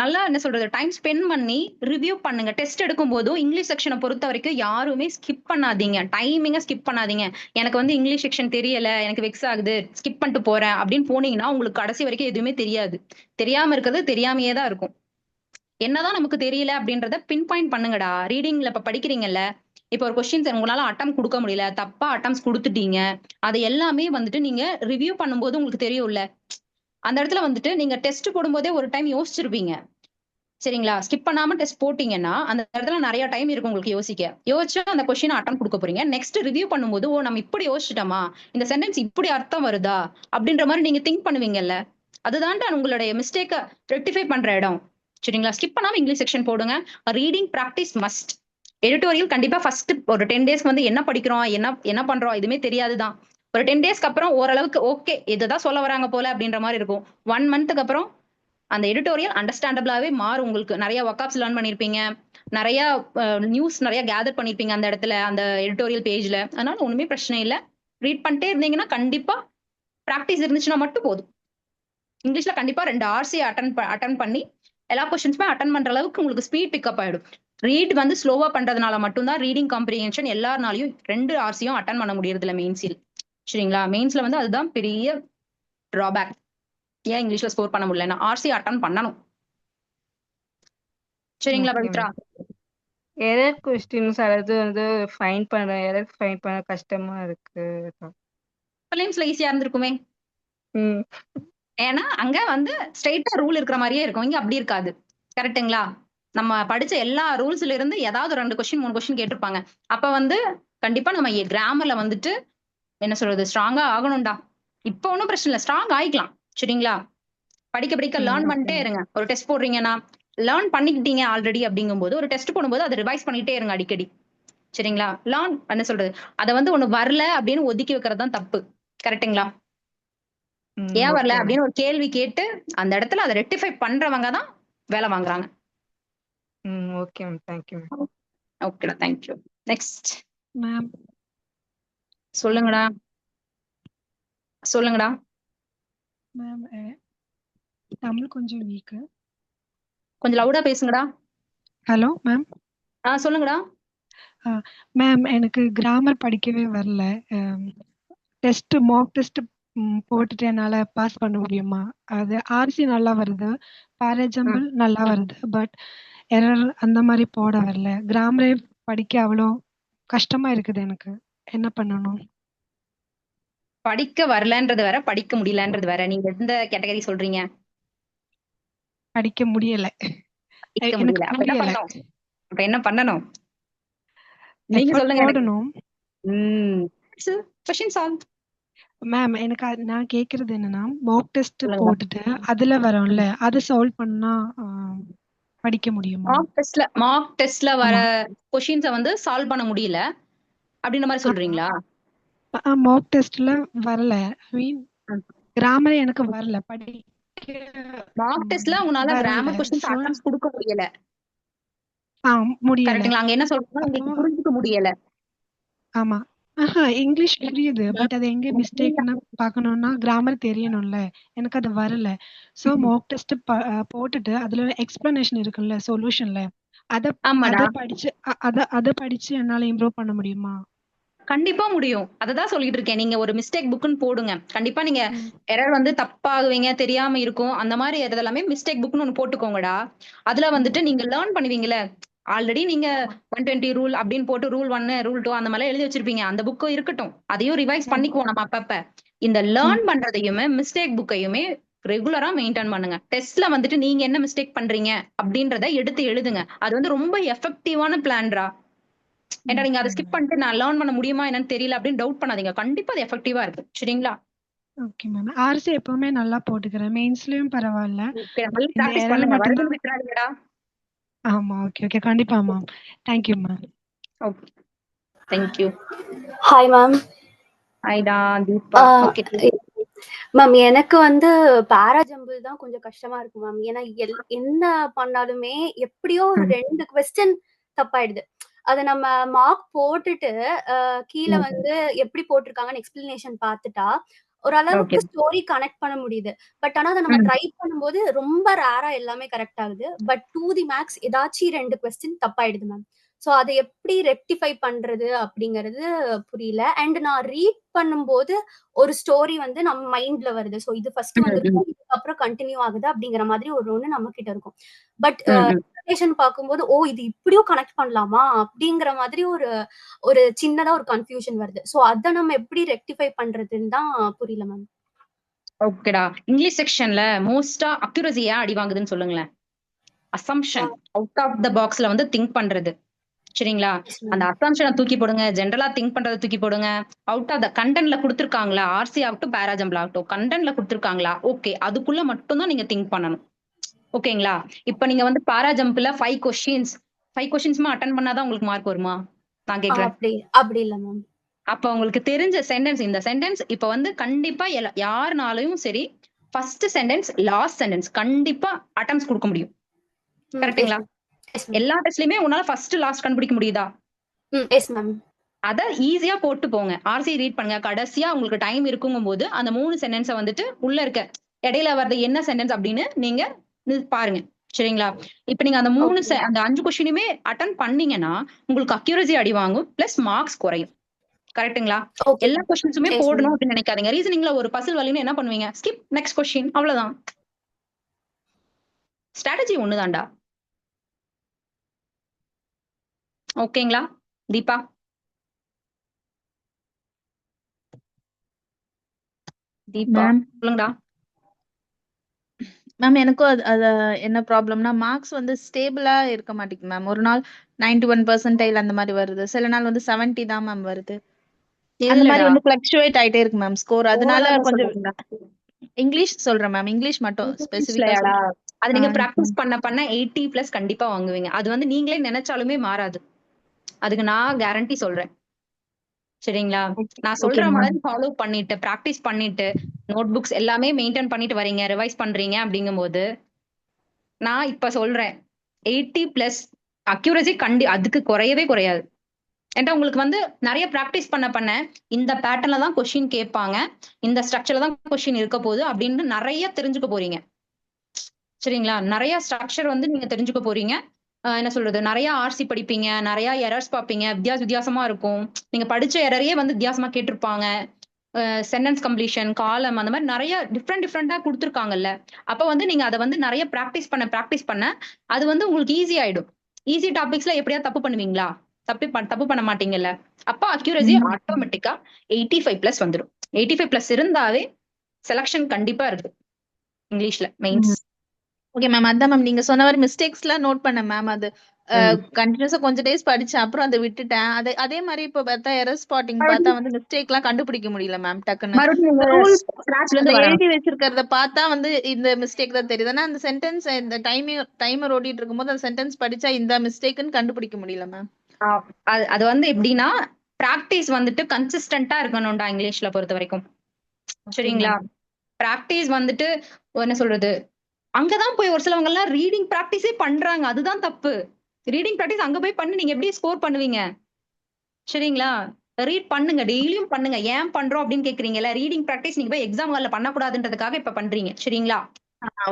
நல்லா என்ன சொல்றது, டைம் ஸ்பெண்ட் பண்ணி ரிவ்யூ பண்ணுங்க. டெஸ்ட் எடுக்கும் போதும் இங்கிலீஷ் செக்ஷனை பொறுத்த வரைக்கும் யாருமே ஸ்கிப் பண்ணாதீங்க. டைமிங்க ஸ்கிப் பண்ணாதீங்க. எனக்கு வந்து இங்கிலீஷ் செக்ஷன் தெரியல, எனக்கு வெக்ஸ் ஆகுது, ஸ்கிப் பண்ணிட்டு போறேன் அப்படின்னு போனீங்கன்னா உங்களுக்கு கடைசி வரைக்கும் எதுவுமே தெரியாது. தெரியாம இருக்கிறது தெரியாமையே தான் இருக்கும். என்னதான் நமக்கு தெரியல அப்படின்றத பின் பாயிண்ட் பண்ணுங்கடா. ரீடிங்ல இப்ப படிக்கிறீங்கல்ல, இப்ப ஒரு கொஸ்டின்ஸ் உங்களால அட்டம் கொடுக்க முடியல, தப்பா அட்டம்ஸ் கொடுத்துட்டீங்க, அது எல்லாமே வந்துட்டு நீங்க ரிவ்யூ பண்ணும்போது உங்களுக்கு தெரியும்ல. அந்த இடத்துல வந்துட்டு நீங்க டெஸ்ட் போடும்போதே ஒரு டைம் யோசிச்சிருப்பீங்க. சரிங்களா? ஸ்கிப் பண்ணாம டெஸ்ட் போட்டீங்கன்னா அந்த இடத்துல நிறைய டைம் இருக்கும் உங்களுக்கு யோசிச்சு அந்த கொஸ்டின் அட்டம் கொடுக்க போறீங்க. நெக்ஸ்ட் ரிவ்யூ பண்ணும்போது ஓ நம்ம இப்படி யோசிச்சிட்டோமா, இந்த சென்டென்ஸ் இப்படி அர்த்தம் வருதா அப்படின்ற மாதிரி நீங்க திங்க் பண்ணுவீங்கல்ல. அதுதான்டா உங்களுடைய மிஸ்டேக்கை ரெக்டிஃபை பண்ற இடம். சரிங்களா? ஸ்கிப் பண்ணாம இங்கிலீஷ் செக்ஷன் போடுங்க. Reading practice must. எடிட்டோரியல் கண்டிப்பா ஃபர்ஸ்ட் ஒரு 10 டேஸ்க்கு வந்து என்ன படிக்கிறோம், என்ன பண்றோம் எதுவுமே தெரியாதுதான். ஒரு 10 டேஸ்க்கு அப்புறம் ஓரளவுக்கு ஓகே இதுதான் சொல்ல வராங்க போல அப்படின்ற மாதிரி இருக்கும். 1 மந்த்துக்கு அப்புறம் அந்த எடிட்டோரியல் அண்டர்ஸ்டாண்டபிளாவே மாறும் உங்களுக்கு. நிறைய ஒர்க்அப்ஸ் லேர்ன் பண்ணிருப்பீங்க. நிறைய நியூஸ் நிறைய கேதர் பண்ணிருப்பீங்க அந்த இடத்துல அந்த எடிட்டோரியல் பேஜ்ல. அதனால ஒண்ணுமே பிரச்சனை இல்ல. ரீட் பண்ணிட்டே இருந்தீங்கன்னா கண்டிப்பா பிராக்டிஸ் இருந்துச்சுன்னா மட்டும் போதும். இங்கிலீஷ்ல கண்டிப்பா 2 ஆர்சி அட்டன் பண்ணி எல்லா கொஸ்டின்ஸுமே அட்டன் பண்ற அளவுக்கு உங்களுக்கு ஸ்பீட் பிக்கப் ஆயிடும். ரீட் வந்து ஸ்லோவா பண்றதுனால மட்டும்தான் ரீடிங் காம்ப்ரிஹென்ஷன் எல்லாருனாலையும் 2 ஆர்சியும் அட்டன் பண்ண முடியறது இல்ல மெயின்ஸில். சரிங்களா? மெயின்ஸ்ல வந்து அதுதான் பெரிய டிராபேக். ஏன் இங்கிலீஷ்ல ஸ்கோர் பண்ண முடியலன்னா ஆர்சி அட்டன் பண்ணணும். சரிங்களா okay Pavithra? Ma'am. Error questions அதாவது வந்து எரர் ஃபைண்ட் பண்ண கஷ்டமா இருக்கு. பிலிம்ஸ்ல ஈஸியா இருந்திருக்குமே. ம். ஏன்னா அங்க வந்து ஸ்ட்ரெயிட்டா ரூல் இருக்கிற மாதிரியே இருக்கும். இங்க அப்படி இருக்காது. கரெக்ட்டுங்களா? நம்ம படிச்ச எல்லா ரூல்ஸ்ல இருந்து ஏதாவது 2 கொஸ்டின் 3 கொஸ்டின் கேட்டிருப்பாங்க. அப்ப வந்து கண்டிப்பா நம்ம கிராமர்ல வந்துட்டு என்ன சொல்றது ஸ்ட்ராங்கா ஆகணும்டா. இப்ப ஒன்றும் பிரச்சனை இல்லை, ஸ்ட்ராங் ஆயிக்கலாம். சரிங்களா? படிக்க படிக்க லேர்ன் ஓகே பண்ணிட்டே மேம். இருங்க. ஒரு டெஸ்ட் போடுறீங்கன்னா லேர்ன் பண்ணிக்கிட்டீங்க ஆல்ரெடி அப்படிங்கும்போது ஒரு டெஸ்ட் போடும்போது அதை ரிவைஸ் பண்ணிட்டே இருங்க அடிக்கடி. சரிங்களா? லேர்ன் என்ன சொல்றது அதை வந்து ஒண்ணு வரல அப்படின்னு ஒதுக்கி வைக்கிறது தான் தப்பு. கரெக்ட்டுங்களா? ஏன் வரல ஓகே மேம். அப்படின்னு ஒரு கேள்வி கேட்டு அந்த இடத்துல அதை ரெக்டிஃபை பண்றவங்க தான் வேலை வாங்குறாங்க. Okay ma'am. Thank you ma'am. ஓகேடா, தேங்க்யூ. நெக்ஸ்ட் மேம் சொல்லுங்கடா. சொல்லுங்கடா. மேம் தமிழ் கொஞ்சம் வீக்கு. கொஞ்சம் லவுடா பேசுங்கடா. Hello ma'am. சொல்லுங்கடா. மேம் எனக்கு கிராமர் படிக்கவே வரல. மாக் டெஸ்ட் போட்டுட்டு என்னால பாஸ் பண்ண முடியுமா? அது ஆர்சி நல்லா வருது, பேராஜம்பிள் நல்லா வருது, பட் எரர் அந்த மாதிரி போட வரல. கிராமரே படிக்க அவ்வளோ கஷ்டமா இருக்குது எனக்கு. என்ன பண்ணணும்? படிக்க வரலன்றது வேற, படிக்க முடியலன்றது வேற. நீங்க எந்த கேட்டகரி சொல்றீங்க? படிக்க முடியல. படிக்க எனக்கு முடியல. அப்ப என்ன புரியல. பண்ணணும்? அப்ப என்ன பண்ணணும்? நீங்க எஃபர்ட் சொல்லுங்க எனக்கு. போடணும். Question solve. மேம் எனக்கு நான் கேக்குறது என்னன்னா, மாக் டெஸ்ட் சொல்லுங்கடா. போட்டுட்டு அதுல வரும்ல, அதை சால்வ் பண்ணா படிக்க முடியுமா? மார்க் டெஸ்ட்ல வர ஆமா. கொஸ்டின்ஸ வந்து சால்வ் பண்ண முடியல அப்படின்ற மாதிரி சொல்றீங்களா? மாக் டெஸ்ட்ல வரல. ஐ மீன் ம். கிராமரே எனக்கு வரல. மார்க் டெஸ்ட்ல உங்களால வரல. கிராமர் கொஸ்டின்ஸ் So, அட்டெம்ப்ட் கொடுக்க முடியல. முடியல. கரெக்ட்டுங்களா? அங்க என்ன சொல்றீங்கன்னா அப்போ உங்களுக்கு புரிஞ்சுக்க முடியல. ஆமா. இங்கிலீஷ் புரியுது. பட் அது எங்க மிஸ்டேக்ன்னு பார்க்கணும்னா கிராமர் தெரியணும்ல. எனக்கு அது வரல. ஸோ மாக் டெஸ்ட் போட்டுட்டு அதுல எக்ஸ்பிளனேஷன் இருக்குல்ல சொல்யூஷன்ல. அத ஆமாடா, அத படிச்சு அத படிச்சு என்னால இம்ப்ரூவ் பண்ண முடியுமா? கண்டிப்பா முடியும். அததான் சொல்லிட்டு இருக்கேன். நீங்க ஒரு மிஸ்டேக் புக்னு போடுங்க. கண்டிப்பா நீங்க ம். எரர் வந்து தப்பாகுவீங்க, தெரியாம இருக்கும். அந்த மாதிரி எல்லாமே மிஸ்டேக் புக்னு ஒண்ணு போட்டுக்கோங்கடா. அதுல வந்துட்டு நீங்க லேர்ன் பண்ணுவீங்கல்ல. ஆல்ரெடி நீங்க 120 ரூல் அப்படின்னு போட்டு ரூல் 1 ரூல் 2 அந்த மாதிரி எழுதி வச்சிருப்பீங்க. அந்த புக்கும் இருக்கட்டும். அதையும் ரிவைஸ் பண்ணிக்குவோம் நம்ம அப்பப்ப. இந்த லேர்ன் பண்றதையுமே மிஸ்டேக் புக்கையுமே ரெகுலரா மெயின்டைன் பண்ணுங்க. டெஸ்ட்ல வந்துட்டு நீங்க என்ன மிஸ்டேக் பண்றீங்க அப்படின்றத எடுத்து எழுதுங்க. அது வந்து ரொம்ப எஃபெக்டிவான பிளான்ரா. ஏன்டா நீங்க அதை ஸ்கிப் பண்ணிட்டு நான் லேர்ன் பண்ண முடியுமா என்னன்னு தெரியல அப்படின்னு டவுட் பண்ணாதீங்க. கண்டிப்பா அது எஃபெக்டிவா இருக்கு. சரிங்களா? Okay ma'am. ஆர்சி எப்பவுமே நல்லா போட்டுக்கிறேன். மெயின்ஸ்லயும் பரவாயில்ல. நல்லா இந்த பிராக்டிஸ் எரர் பண்ணுங்க. மட்டும் வருதுன்னு தான். விட்டுறாதீங்கடா. ஆமா. ஓகே. கண்டிப்பா ma'am. Thank you ma'am. Okay, thank you. Hi ma'am. ஹாய்டா தீபா. ஓகே மேம் எனக்கு வந்து பேராஜம்பிள் தான் கொஞ்சம் கஷ்டமா இருக்கு மேம். ஏன்னா என்ன பண்ணாலுமே எப்படியோ ஒரு 2 கொஸ்டின் தப்பாயிடுது. அத நம்ம மார்க் போட்டுட்டு கீழ வந்து எப்படி போட்டிருக்காங்கன்னு எக்ஸ்பிளனேஷன் பார்த்துட்டா, ஓரளவுக்கு ஸ்டோரி கனெக்ட் பண்ண முடியுது. பட் ஆனா அத நம்ம ட்ரை பண்ணும்போது ரொம்ப ரேரா எல்லாமே கரெக்ட் ஆகுது. பட் டூ தி மேக்ஸ் ஏதாச்சும் 2 கொஸ்டின் தப்பாயிடுது மேம். சோ அத எப்படி ரெக்டிஃபை பண்றது அப்படிங்கிறது புரியல. அண்ட் நான் ரீட் பண்ணும்போது ஒரு ஸ்டோரி வந்து நம்ம மைண்ட்ல வருது. சோ இது ஃபர்ஸ்ட் வந்திருக்கும். இதுக்கப்புறம் கன்டின்யூ ஆகுது அப்படிங்கிற மாதிரி ஒண்ணு நம்ம கிட்ட இருக்கும். பட் எக்ஸ்பிளனேஷன் பார்க்கும்போது இது இப்படியும் கனெக்ட் பண்ணலாமா அப்படிங்கிற மாதிரி ஒரு ஒரு சின்னதா ஒரு கன்ஃபியூஷன் வருது. சோ அத நம்ம எப்படி ரெக்டிஃபை பண்றதுன்னு தான் புரியல மேம். ஓகேடா. இங்கிலீஷ் செக்ஷன்ல மோஸ்டா அக்யூரசி ஏன் அடி வாங்குதுன்னு சொல்லுங்களேன். அசம்ப்ஷன் அவுட் ஆஃப் த பாக்ஸ்ல வந்து திங்க் பண்றது. சரிங்களா? அந்த அசம்ப்ஷனை தூக்கி போடுங்க. ஜென்ரலா திங்க் பண்றதை தூக்கி போடுங்க. அவுட் ஆஃப் த கண்டென்ட்ல கொடுத்துருக்காங்களா, ஆர்சி ஆகட்டும் பேராஜம்பிள் ஆகட்டும், கண்டென்ட்ல கொடுத்துருக்காங்களா, ஓகே அதுக்குள்ள மட்டும் தான் நீங்க திங்க் பண்ணணும். ஓகேங்களா? இப்ப நீங்க வந்து பாரா ஜம்ப்ல 5 கொஸ்டின்ஸ்மா அட்டெண்ட் பண்ணாதான் உங்களுக்கு மார்க் வருமா? நான் கேக்குறேன். அப்படி இல்ல மேம். அப்ப உங்களுக்கு தெரிஞ்ச சென்டென்ஸ் இந்த சென்டென்ஸ் இப்ப வந்து கண்டிப்பா யாருனாலையும் சரி ஃபர்ஸ்ட் சென்டென்ஸ் லாஸ்ட் சென்டென்ஸ் கண்டிப்பா அட்டெம்ப்ட்ஸ் கொடுக்க முடியும். கரெக்ட்டுங்களா? எல்லா டெஸ்ட்லயுமே உன்னால ஃபர்ஸ்ட் லாஸ்ட் கண்டுபிடிக்க முடியுதா? Yes ma'am. அத ஈஸியா போட்டு போங்க. ஆர்சி ரீட் பண்ணுங்க. கடைசியா உங்களுக்கு டைம் இருக்குங்கும்போது அந்த 3 சென்டென்ஸ வந்துட்டு உள்ள இருக்க இடையில வர்றது என்ன சென்டென்ஸ் அப்படின்னு நீங்க பாருங்க. சரிங்களா? இப்ப நீங்க அந்த அந்த 5 கொஸ்டினுமே அட்டெண்ட் பண்ணீங்கன்னா உங்களுக்கு அக்யூரசி அடி வாங்கும் பிளஸ் மார்க்ஸ் குறையும். கரெக்ட்டுங்களா? எல்லா கொஸ்டின்ஸுமே போடணும் அப்படின்னு நினைக்காதீங்க. ரீசனிங்ல ஒரு பசில் வலின்னு என்ன பண்ணுவீங்க? ஸ்கிப் நெக்ஸ்ட் கொஸ்டின் அவ்வளவுதான். ஸ்ட்ராட்டஜி ஒண்ணுதான்டா. ஓகேங்களா? தீபா? தீபா சொல்லுங்கடா. மேம் எனக்கும் அது என்ன ப்ராப்ளம்னா மார்க்ஸ் வந்து ஸ்டேபிளா இருக்க மாட்டேங்குது மேம். ஒரு நாள் 91% அந்த மாதிரி வருது, சில நாள் வந்து 70 தான் மேம் வருது. அந்த மாதிரி வந்து ஃபிளக்சுவேட் ஆயிட்டே இருக்கு மேம் ஸ்கோர். அதனால கொஞ்சம் இங்கிலீஷ் சொல்றேன் மேம். இங்கிலீஷ் மட்டும் ஸ்பெசிஃபிக்கா அது நீங்க பிராக்டிஸ் பண்ண 80+ கண்டிப்பா வாங்குவீங்க. அது வந்து நீங்களே நினைச்சாலுமே மாறாது. அதுக்கு நான் கேரண்டி சொல்றேன். சரிங்களா? நான் சொல்ற மாதிரி ஃபாலோ பண்ணிட்டு பிராக்டிஸ் பண்ணிட்டு நோட் புக்ஸ் எல்லாமே மெயின்டைன் பண்ணிட்டு வரீங்க, ரிவைஸ் பண்றீங்க அப்படிங்கும்போது நான் இப்ப சொல்றேன் 80+ அக்யூரசி அதுக்கு குறையவே குறையாது. ஏன்டா உங்களுக்கு வந்து நிறைய பிராக்டிஸ் பண்ண இந்த பேட்டர்ன்ல தான் கொஸ்டின் கேட்பாங்க, இந்த ஸ்ட்ரக்சர்ல தான் கொஸ்டின் இருக்க போகுது அப்படின்னு நிறைய தெரிஞ்சுக்க போறீங்க. சரிங்களா? நிறைய ஸ்ட்ரக்சர் வந்து நீங்க தெரிஞ்சுக்க போறீங்க. என்ன சொல்றது, நிறைய ஆர்சி படிப்பீங்க, நிறைய எரர்ஸ் பார்ப்பீங்க, வித்தியாசமா இருக்கும். நீங்க படிச்ச எரரையே வந்து வித்தியாசமா கேட்டிருப்பாங்க. சென்டென்ஸ் கம்ப்ளீஷன், காலம் அந்த மாதிரி நிறைய டிஃப்ரெண்டா கொடுத்துருக்காங்கல்ல. அப்ப வந்து நீங்க அதை வந்து நிறைய பிராக்டிஸ் பண்ண அது வந்து உங்களுக்கு ஈஸி ஆயிடும். ஈஸி டாபிக்ஸ்ல எப்படியா தப்பு பண்ணுவீங்களா? தப்பு பண்ண மாட்டீங்கல்ல. அப்ப அக்யூரசி ஆட்டோமேட்டிக்கா 85+ வந்துடும். 85+ இருந்தாவே செலக்ஷன் கண்டிப்பா இருக்கு இங்கிலீஷ்ல மெயின்ஸ். Okay ma'am. அதான் மேம் நீங்க சொன்ன மாதிரி மிஸ்டேக்ஸ்லாம் நோட் பண்ணேன் மேம். அது கண்டினியூஸா கொஞ்சம் டேஸ் படிச்சேன், அப்புறம் அதை விட்டுட்டேன். அதே மாதிரி இப்ப பார்த்தா எரர் ஸ்பாட்டிங் பார்த்தா வந்து மிஸ்டேக்லாம் கண்டுபிடிக்க முடியல மேம் டக்குன்னு. எழுதி வச்சிருக்கிறத பார்த்தா வந்து இந்த மிஸ்டேக் தான் தெரியுது. ஆனா அந்த சென்டென்ஸ் இந்த டைமர் ஓடிட்டு இருக்கும்போது அந்த சென்டென்ஸ் படிச்சா இந்த மிஸ்டேக்னு கண்டுபிடிக்க முடியல மேம். அது வந்து எப்படின்னா பிராக்டிஸ் வந்துட்டு கன்சிஸ்டன்டா இருக்கணும்டா இங்கிலீஷ்ல பொறுத்த வரைக்கும். சரிங்களா? பிராக்டிஸ் வந்துட்டு என்ன சொல்றது, அங்கதான் போய் ஒரு சிலவங்க எல்லாம் ரீடிங் பிராக்டிஸே பண்றாங்க. அதுதான் தப்பு. ரீடிங் பிராக்டிஸ் அங்க போய் பண்ணி நீங்க எப்படி ஸ்கோர் பண்ணுவீங்க? சரிங்களா? ரீட் பண்ணுங்க, டெய்லியும் பண்ணுங்க. ஏன் பண்றோம் அப்படின்னு கேக்குறீங்கல்ல, ரீடிங் பிராக்டிஸ் நீங்க போய் எக்ஸாம் ஹால்ல பண்ணக்கூடாதுன்றதுக்காக இப்ப பண்றீங்க. சரிங்களா?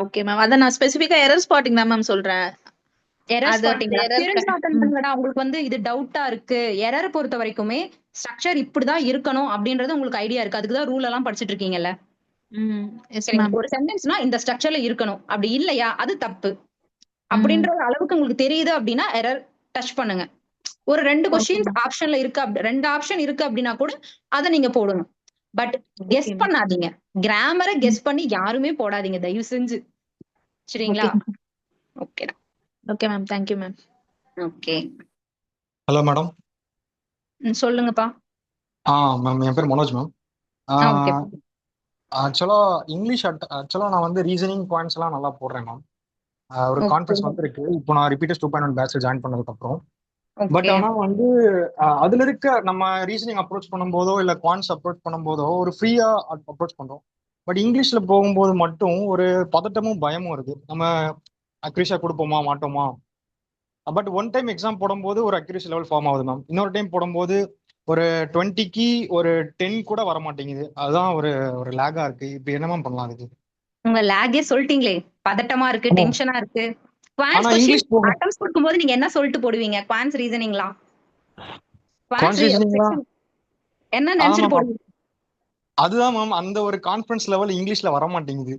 Okay ma'am. அத நான் ஸ்பெசிஃபிக்கா எரர் ஸ்பாட்டிங் தான் மேம் சொல்றேன். எரர் ஸ்பாட்டிங் உங்களுக்கு வந்து இது டவுட்டா இருக்கு. எரர் பொறுத்த வரைக்குமே ஸ்ட்ரக்சர் இப்படிதான் இருக்கணும் அப்படின்றது உங்களுக்கு ஐடியா இருக்கு. அதுக்குதான் ரூல் எல்லாம் படிச்சிட்டு இருக்கீங்கல்ல. ஒரு சென்டென்ஸ்னா இந்த ஸ்ட்ரக்சர்ல இருக்கணும், அப்படி இல்லையா அது தப்பு அப்படின்ற அளவுக்கு உங்களுக்கு தெரியுது அப்படின்னா எரர் டச் பண்ணுங்க. ஒரு 2 கொஸ்டின்ஸ் ஆப்ஷன்ல இருக்கு, 2 ஆப்ஷன் இருக்கு அப்படின்னா கூட அதை நீங்க போடணும். பட் கெஸ் பண்ணாதீங்க. கிராமரை கெஸ் பண்ணி யாருமே போடாதீங்க தயவு செஞ்சு. சரிங்களா? Okay okay ma'am. Thank you ma'am. Okay. Hello madam. சொல்லுங்கப்பா. மேம் என் பேர் மனோஜ் மேம். ஆக்சுவலா இங்கிலீஷ் ஆக்சுவலா நான் வந்து ரீசனிங் பாயிண்ட்ஸ் எல்லாம் நல்லா போடுறேன் மேம். ஒரு கான்ஃபிடன்ஸ் வந்து இருக்கு. இப்போ நான் ரிப்பீட்டர்ஸ் 2.1 பேட்ச் ஜாயின் பண்ணதுக்கு அப்புறம். பட் ஆனா வந்து அதுல இருக்க நம்ம ரீசனிங் அப்ரோச் பண்ணும்போதோ இல்ல குவான்ஸ் அப்ரோச் பண்ணும்போதோ ஒரு ஃப்ரீயா அப்ரோச் பண்றோம். பட் இங்கிலீஷ்ல போகும்போது மட்டும் ஒரு பதட்டமும் பயமும் இருக்கு. நம்ம அக்யூரேஷா கொடுப்போமா மாட்டோமா. பட் ஒன் டைம் எக்ஸாம் போடும்போது ஒரு அக்யூரேசி லெவல் ஃபார்ம் ஆகுது மேம். இன்னொரு டைம் போடும்போது ஒரு 20க்கு ஒரு 10 கூட வர மாட்டேங்குது. அதுதான் ஒரு லேகா இருக்கு. இப்ப என்ன மேம் பண்ணலாம் அதுக்கு? உங்க லேகே சொல்லிட்டீங்களே, பதட்டமா இருக்கு, டென்ஷனா இருக்கு. குவான்ஸ் இங்கிலீஷ் அட்டெம்ப்ட்ஸ் கொடுக்கும்போது நீங்க என்ன சொல்லிட்டு போடுவீங்க? குவான்ஸ் ரீசனிங்லாம் என்ன நினைச்சிட்டு போடுவீங்க? அதுதான் மேம் அந்த ஒரு கான்ஃபிடன்ஸ் லெவல் இங்கிலீஷ்ல வர மாட்டேங்குது.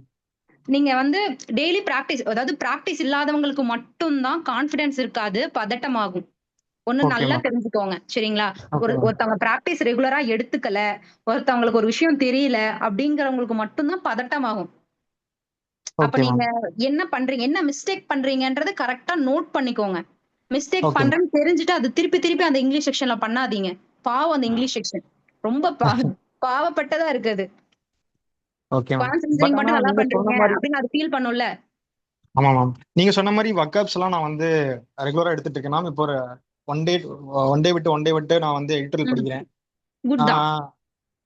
நீங்க வந்து டெய்லி பிராக்டிஸ், அதாவது பிராக்டிஸ் இல்லாதவங்களுக்கு மட்டும் தான் கான்ஃபிடன்ஸ் இருக்காது, பதட்டமாகும். ஒண்ணு நல்லா தெரிஞ்சுக்கோங்க. சரிங்களா? ஒருத்தவங்க பிராக்டிஸ் ரெகுலரா எடுத்துக்கல, ஒருத்தவங்களுக்கு ஒரு விஷயம் தெரியல அப்படிங்கிறவங்களுக்கு மட்டும்தான் பதட்டமாகும். அப்ப நீங்க என்ன பண்றீங்க, என்ன மிஸ்டேக் பண்றீங்கன்றத கரெக்டா நோட் பண்ணிக்கோங்க. மிஸ்டேக் பண்றேன்னு தெரிஞ்சுட்டு அது திருப்பி அந்த இங்கிலீஷ் செக்ஷன்ல பண்ணாதீங்க. பாவம் அந்த இங்கிலீஷ் செக்ஷன் ரொம்ப பாவப்பட்டதா இருக்குது. மட்டும் நல்லா பண்றீங்க அப்படின்னு அது ஃபீல் பண்ணும்ல. ஆமா மேம். நீங்க சொன்ன மாதிரி வர்க்அப்ஸ் எல்லாம் நான் வந்து ரெகுலரா எடுத்துட்டு இருக்கேன் மேம். இப்போ ஒரு ஒன் டே விட்டு நான் வந்து எடிட்டோரியல் படிக்கிறேன். குட் தான்.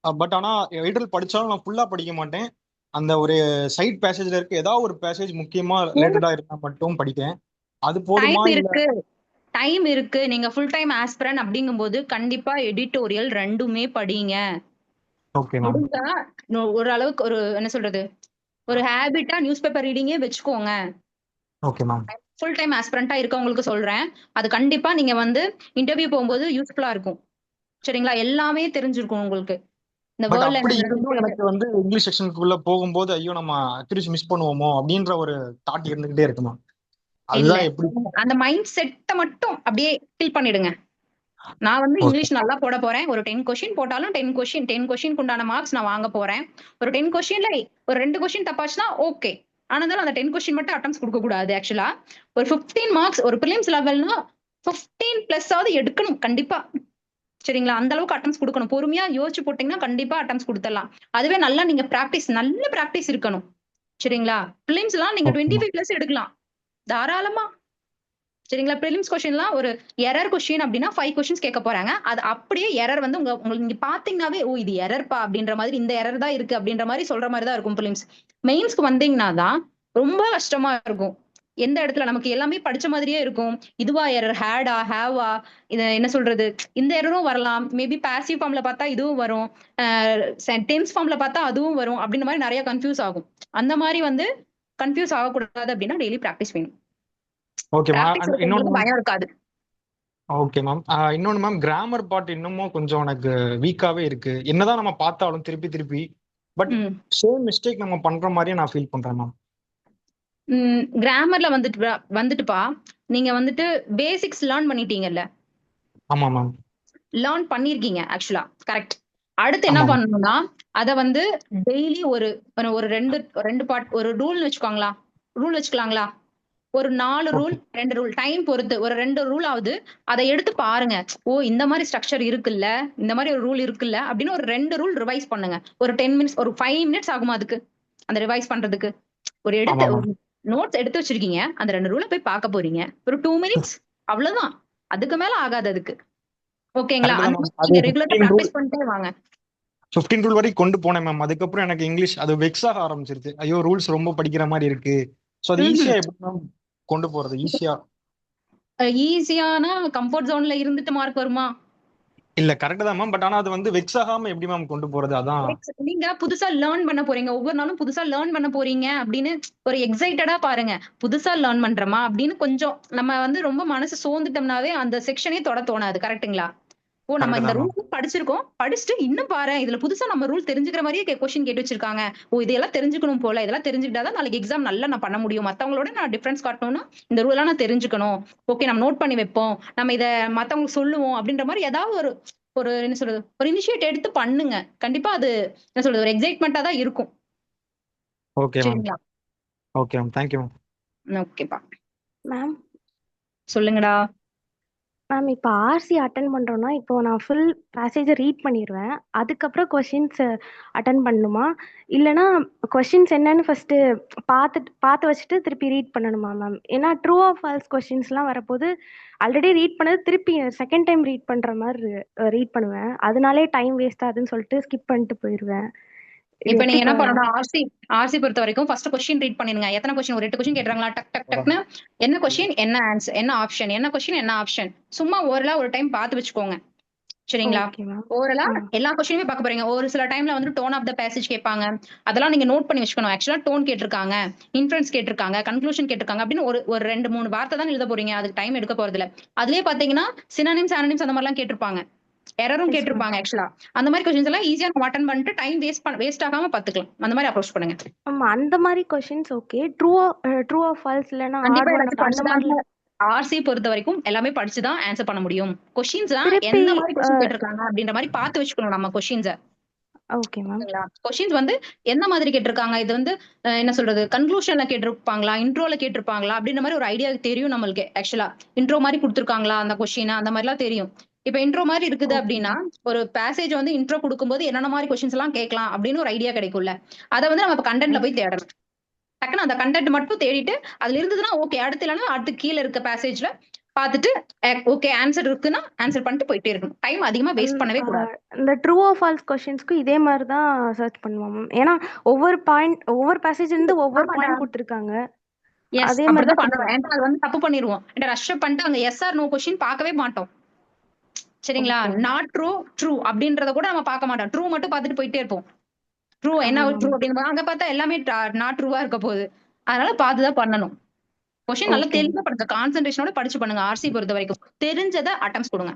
பட் ஆனா எடிட்டோரியல் படிச்சாலும் நான் ஃபுல்லா படிக்க மாட்டேன். அந்த ஒரு சைட் பேசேஜ்ல இருக்க ஏதாவது ஒரு பேசேஜ் முக்கியமா ரிலேட்டடா இருந்தா மட்டும் படிக்கிறேன். அது போதுமா டைம் இல்ல? இருக்கு, டைம் இருக்கு. நீங்க ஃபுல் டைம் ஆஸ்பிரண்ட் அப்படிங்கும்போது கண்டிப்பா எடிட்டோரியல் 2மே படிங்க. Okay ma'am. முடிஞ்சா ஒரு அளவுக்கு ஒரு என்ன சொல்றது, ஒரு ஹேபிட்டா நியூஸ் பேப்பர் ரீடிங்கே வச்சுக்கோங்க. Okay ma'am. ஃபுல் டைம் ஆஸ்பிரண்டா இருக்கவங்களுக்கு சொல்றேன். அது கண்டிப்பா நீங்க வந்து இன்டர்வியூ போகும்போது யூஸ்ஃபுல்லா இருக்கும். சரிங்களா? எல்லாமே தெரிஞ்சிருக்கும் உங்களுக்கு. இந்த பட் வேர்ல்ட்ல அப்படி என்ன இருந்தும் நடக்குது. எனக்கு வந்து இங்கிலீஷ் செக்ஷனுக்குள்ள போகும்போது ஐயோ நம்ம அக்யூரசி மிஸ் பண்ணுவோமோ அப்படின்ற ஒரு தாட் இருந்துகிட்டே இருக்குமா? இல்ல. அதுதான் எப்படி? அந்த மைண்ட் செட்ட மட்டும் அப்படியே ஃபில் பண்ணிடுங்க. நான் வந்து ஓகே. இங்கிலீஷ் நல்லா போட போறேன். ஒரு 10 கொஸ்டின் போட்டாலும் 10 கொஸ்டினுக்கு உண்டான மார்க்ஸ் நான் வாங்க போறேன். ஒரு 10 கொஸ்டின்ல ஒரு 2 கொஸ்டின் தப்பாச்சுன்னா ஓகே. ஆனாலும் அந்த 10 கொஸ்டின் மட்டும் அட்டெம்ப்ட்ஸ் கொடுக்க கூடாது. ஆக்சுவலா ஒரு 15 மார்க்ஸ் ஒரு பிலிம்ஸ் லெவல்னா 15 பிளஸ் ஆவது எடுக்கணும் கண்டிப்பா. சரிங்களா? அந்த அளவுக்கு அட்டெம்ப்ட்ஸ் கொடுக்கணும். பொறுமையா யோசிச்சு போட்டீங்கன்னா கண்டிப்பா அட்டெம்ப்ட்ஸ் கொடுத்துடலாம். அதுவே நல்லா நீங்க நல்ல பிராக்டிஸ் இருக்கணும். சரிங்களா? பிலிம்ஸ்லாம் நீங்க ஓகே 25 பிளஸ் எடுக்கலாம். தாராளமா. சரிங்களா? பிரிலிம்ஸ் கொஸ்டின்லாம் ஒரு எரர் கொஸ்டின் அப்படின்னா 5 கொஸ்டின்ஸ் கேட்க போறாங்க. அது அப்படியே எரர் வந்து உங்களுக்கு நீங்க பாத்தீங்கன்னாவே ஓ இது எரர்ப்பா அப்படின்ற மாதிரி இந்த எரர் தான் இருக்கு அப்படின்ற மாதிரி சொல்ற மாதிரி தான் இருக்கும் பிலிம்ஸ். மெயின்ஸ்க்கு வந்தீங்கன்னா தான் ரொம்ப கஷ்டமா இருக்கும். எந்த இடத்துல நமக்கு எல்லாமே படிச்ச மாதிரியே இருக்கும். இதுவா எரர், ஹேடா, ஹேவா, இத என்ன சொல்றது? இந்த எரரும் வரலாம். மேபி பாசிவ் ஃபார்ம்ல பார்த்தா இதுவும் வரும். டென்ஸ் ஃபார்ம்ல பார்த்தா அதுவும் வரும். அப்படின்ற மாதிரி நிறைய கன்ஃபியூஸ் ஆகும். அந்த மாதிரி வந்து கன்ஃபியூஸ் ஆகக்கூடாது அப்படின்னா டெய்லி பிராக்டிஸ் வேணும். Okay ma'am. பிராக்டிஸ் இன்னொன்னு இருக்கிறவங்களுக்கு பயம் இருக்காது. Okay ma'am. இன்னொன்னு மேம், கிராமர் பார்ட் இன்னமும் கொஞ்சம் எனக்கு வீக்காவே இருக்கு. என்னதான் நம்ம பார்த்தாலும் திருப்பி பட் ம். சேம் மிஸ்டேக் நம்ம பண்ற மாதிரியே நான் ஃபீல் பண்றேன் மேம். கிராமர்ல வந்துட்டுப்பா நீங்க வந்துட்டு பேசிக்ஸ் லேர்ன் பண்ணிட்டீங்கல்ல. ஆமா மேம். லேர்ன் பண்ணிருக்கீங்க ஆக்சுவலா கரெக்ட். அடுத்து என்ன ஆமா மேம். பண்ணணும்னா அத வந்து டெய்லி ஒரு ஒரு ரெண்டு பார்ட் ஒரு ரூல் வச்சுக்கலாங்களா? ஒரு 4 ரூல் ஓகே. 2 ரூல் டைம் பொறுத்து ஒரு 2 ரூல் ஆகுது. அதை எடுத்து பாருங்க. ஓ இந்த மாதிரி ஸ்ட்ரக்சர் இருக்குல்ல, இந்த மாதிரி ஒரு ரூல் இருக்குல்ல அப்படின்னு ஒரு 2 ரூல் ரிவைஸ் பண்ணுங்க. ஒரு 10 மினிட்ஸ் ஒரு 5 மினிட்ஸ் ஆகுமா அதுக்கு அந்த ரிவைஸ் பண்றதுக்கு? ஒரு ஆமா எடுத்து மேம். நோட்ஸ் எடுத்து வச்சிருக்கீங்க. அந்த 2 ரூல போய் பார்க்க போறீங்க. ஒரு 2 மினிட்ஸ் அவ்வளவுதான். அதுக்கு மேல ஆகாது அதுக்கு. ஓகேங்களா? கரெக்ட் தான் அந்த மேம். மாதிரி அது நீங்க ரெகுலரா 15 ரூல் பிராக்டிஸ் பண்ணிட்டே வாங்க. 15 ரூல் வரைக்கும் கொண்டு போனேன் மேம். அதுக்கப்புறம் எனக்கு இங்கிலீஷ் அது வெக்ஸ் ஆக ஆரம்பிச்சிருச்சு. ஐயோ ரூல்ஸ் ரொம்ப படிக்கிற மாதிரி இருக்கு. ஸோ அது ஈஸியா எப்படி மேம் கொண்டு போறது? ஈஸியா ஈஸியான கம்ஃபர்ட் ஜோன்ல இருந்துட்டு மார்க் வருமா? இல்ல கரெக்ட் தான் மேம். பட் ஆனா அது வந்து வெக்ஸ் ஆகாம எப்படி மேம் கொண்டு போறது? அதான். நீங்க புதுசா லேர்ன் பண்ண போறீங்க. ஒவ்வொரு நாளும் புதுசா லேர்ன் பண்ண போறீங்க அப்படின்னு ஒரு எக்ஸைட்டடா பாருங்க. புதுசா லேர்ன் பண்றோமா அப்படின்னு கொஞ்சம் நம்ம வந்து ரொம்ப மனசு சோர்ந்துட்டோம்னாவே அந்த செக்ஷனே தொட தோணாது. கரெக்ட்டுங்களா? ஓ நம்ம கரெக்ட் இந்த தான் மேம். ரூல் படிச்சிருக்கோம். படிச்சுட்டு இன்னும் பாரு இதுல புதுசா நம்ம ரூல் தெரிஞ்சுக்கிற மாதிரியே கொஸ்டின் கேட்டு வச்சிருக்காங்க. ஓ இதெல்லாம் தெரிஞ்சுக்கணும் போல. இதெல்லாம் தெரிஞ்சுக்கிட்டாதான் நாளைக்கு எக்ஸாம் நல்லா நான் பண்ண முடியும். மத்தவங்களோட நான் டிஃபரன்ஸ் காட்டணும்னா இந்த ரூல் எல்லாம் நான் தெரிஞ்சுக்கணும். ஓகே நம்ம நோட் பண்ணி வைப்போம். நம்ம இத மத்தவங்களுக்கு சொல்லுவோம் அப்படின்ற மாதிரி ஏதாவது ஒரு ஒரு என்ன சொல்றது? ஒரு இனிஷியேட் எடுத்து பண்ணுங்க. கண்டிப்பா அது என்ன சொல்றது? ஒரு எக்ஸைட்மென்ட்டா தான் இருக்கும். Okay ma'am. சரிங்களா? Okay ma'am. Thank you ma'am. ஓகேப்பா. மேம் சொல்லுங்கடா. மேம் இப்போ ஆர்சி அட்டன் பண்ணுறோன்னா இப்போ நான் ஃபுல் பேசேஜை ரீட் பண்ணிடுவேன். அதுக்கப்புறம் கொஷின்ஸ் அட்டன் பண்ணணுமா? இல்லைனா கொஷின்ஸ் என்னன்னு ஃபஸ்ட்டு பார்த்து வச்சுட்டு திருப்பி ரீட் பண்ணணுமா மேம்? ஏன்னா ட்ரூ ஆர் ஃபால்ஸ் கொஷின்ஸ்லாம் வரப்போது ஆல்ரெடி ரீட் பண்ணது திருப்பி செகண்ட் டைம் ரீட் பண்ணுற மாதிரி ரீட் பண்ணுவேன். அதனாலே டைம் வேஸ்ட் ஆகுதுன்னு சொல்லிட்டு ஸ்கிப் பண்ணிட்டு போயிடுவேன். இது இப்ப எப்படி நீங்க என்ன பண்ணணும்? ஆர்சி பொறுத்த வரைக்கும் ஃபர்ஸ்ட் கொஸ்டின் ரீட் பண்ணிடுங்க. எத்தனை கொஸ்டின்? ஒரு 8 கொஸ்டின் கேட்றாங்களா? டக் டக் டக்னு என்ன கொஸ்டின் என்ன ஆன்சர் என்ன ஆப்ஷன் என்ன கொஸ்டின் என்ன ஆப்ஷன் சும்மா ஓரலா ஒரு டைம் பார்த்து வச்சுக்கோங்க. சரிங்களா? Okay ma'am. ஓரலா எல்லா கொஸ்டினுமே பார்க்க போறீங்க. ஒரு சில டைம்ல வந்து டோன் ஆஃப் த பேசேஜ் கேட்பாங்க. அதெல்லாம் நீங்க நோட் பண்ணி வச்சுக்கணும். ஆக்சுவலா டோன் கேட்டிருக்காங்க, இன்ஃபரன்ஸ் கேட்டிருக்காங்க, கன்க்ளூஷன் கேட்டிருக்காங்க அப்படின்னு ஒரு 2-3 வார்த்தை தான் எழுத போறீங்க. அதுக்கு டைம் எடுக்க போறது இல்ல. அதுலயே பாத்தீங்கன்னா சினானிம்ஸ் ஆனனிம்ஸ் அந்த மாதிரிலாம் கேட்டிருப்பாங்க. எரரும் கேட்டிருப்பாங்க ஆக்சுவலா. அந்த மாதிரி கொஸ்டின்ஸ் எல்லாம் ஈஸியா நம்ம அட்டெண்ட் பண்ணிட்டு டைம் வேஸ்ட் ஆகாம பாத்துக்கலாம். அந்த மாதிரி அப்ரோச் பண்ணுங்க. ஆமா அந்த மாதிரி questions okay. True or false இல்லைன்னா கண்டிப்பா ஆட் எல்லாமே ஒன்ஸ் அந்த மாதிரி படிச்சுதான் ஆர்சி பொறுத்த வரைக்கும் எல்லாமே படிச்சுதான் ஆன்சர் பண்ண முடியும். கொஸ்டின்ஸ் திருப்பி எந்த மாதிரி கொஸ்டின் கேட்டிருக்காங்க அப்படின்ற மாதிரி பார்த்து வச்சுக்கணும் நம்ம கொஸ்டின்ஸ. Okay ma'am. கொஸ்டின்ஸ் வந்து எந்த மாதிரி கேட்டிருக்காங்க? இது வந்து என்ன சொல்றது? கன்க்ளூஷன்ல கேட்டிருப்பாங்களா, இன்ட்ரோல கேட்டிருப்பாங்களா அப்படின்ற மாதிரி ஒரு ஐடியா தெரியும் நம்மளுக்கு. ஆக்சுவலா இன்ட்ரோ மாதிரி கொடுத்திருக்காங்களா அந்த கொஸ்டின் அந்த மாதிரி எல்லாம் தெரியும். இப்ப இன்ட்ரோ மாதிரி இருக்குது அப்படின்னா ஒரு பேசேஜ் வந்து இன்ட்ரோ கொடுக்கும்போது என்னென்ன மாதிரி கொஸ்டின்ஸ் எல்லாம் கேட்கலாம் அப்படின்னு ஒரு ஐடியா கிடைக்கும்ல. அதை வந்து நம்ம கண்டென்ட்ல போய் தேடணும். டக்குன்னு அந்த கண்டென்ட் மட்டும் தேடிட்டு அதுல இருந்ததுன்னா ஓகே, அடுத்து இல்லைன்னா அடுத்து கீழே இருக்க பேசேஜ்ல பார்த்துட்டு ஓகே ஆன்சர் இருக்குன்னா ஆன்சர் பண்ணிட்டு போயிட்டே இருக்கணும். டைம் அதிகமா வேஸ்ட் பண்ணவே கூடாது. இந்த ட்ரூ ஆர் ஃபால்ஸ் கொஸ்டின்ஸ்க்கு இதே மாதிரி தான் சர்ச் பண்ணுவோம் மேம். ஏன்னா ஒவ்வொரு பேசேஜ் இருந்து ஒவ்வொரு பாயிண்ட் கொடுத்துருக்காங்க. எஸ், அதே மாதிரி அப்படிதான் தான் பண்ணுவோம். ஏன்னா அது வந்து தப்பு பண்ணிடுவோம். ரஷ் பண்ணிட்டு அங்க எஸ் ஆர் நோ கொஸ்டின் பார்க்கவே மாட்டோம். சரிங்களா? நாட் ட்ரூ, ட்ரூ அப்படின்றத கூட நம்ம பார்க்க மாட்டோம். ட்ரூ மட்டும் பார்த்துட்டு போயிட்டே இருப்போம். ட்ரூ என்ன ட்ரூ அப்படின்னு அங்க பார்த்தா எல்லாமே நாட் ட்ரூவா இருக்க போகுது. அதனால பார்த்துதான் பண்ணணும். கொஸ்டின் நல்லா தெளிவா படிங்க, கான்சென்ட்ரேஷனோட படிச்சு பண்ணுங்க. ஆர்சி பொறுத்த வரைக்கும் தெரிஞ்சதை அட்டெம்ப்ட்ஸ் கொடுங்க.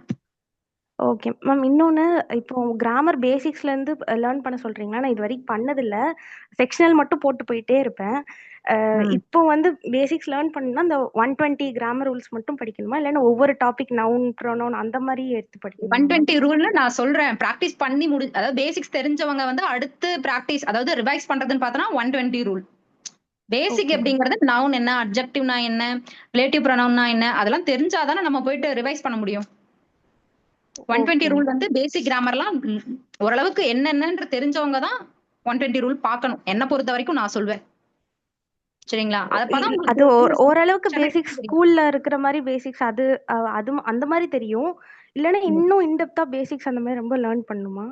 Okay ma'am. இன்னொன்னு, இப்போ கிராமர் பேசிக்ஸ்ல இருந்து லேர்ன் பண்ண சொல்றீங்களா? நான் இது வரைக்கும் பண்ணதில்ல. செக்ஷனல் மட்டும் போட்டு போயிட்டே இருப்பேன். இப்போ வந்து பேசிக்ஸ் லேர்ன் பண்ணா இந்த 120 கிராமர் ரூல்ஸ் மட்டும் படிக்கணுமா? இல்லைன்னா ஒவ்வொரு டாபிக் நவுன், ப்ரோனவுன் அந்த மாதிரி எடுத்து படிக்கணுமா? 120 ரூல்ல நான் சொல்றேன், பிராக்டிஸ் பண்ணி அதாவது பேசிக்ஸ் தெரிஞ்சவங்க வந்து அடுத்து பிராக்டிஸ், அதாவது ரிவைஸ் பண்றதுன்னு பார்த்தோம்னா 120 ரூல். பேசிக் எப்படிங்கிறது நவுன் என்ன, அட்ஜெக்டிவ்னா என்ன, ரிலேட்டிவ் ப்ரோனவுன்னா என்ன, அதெல்லாம் தெரிஞ்சாதானே நம்ம போயிட்டு ரிவைஸ் பண்ண முடியும். 120 ரூல் வந்து பேசிக் கிராமர்லாம் ஓரளவுக்கு என்னென்னன்ற தெரிஞ்சவங்க தான் 120 ரூல் பார்க்கணும். என்ன பொறுத்த வரைக்கும் நான் சொல்வேன். சரிங்களா? அது ஓரளவுக்கு பேசிக்ஸ் ஸ்கூல்ல இருக்கிற மாதிரி பேசிக்ஸ் அது அந்த மாதிரி தெரியும். இல்லைன்னா இன்னும் இன்டெப்தா பேசிக்ஸ் அந்த மாதிரி ரொம்ப லேர்ன் பண்ணுமா?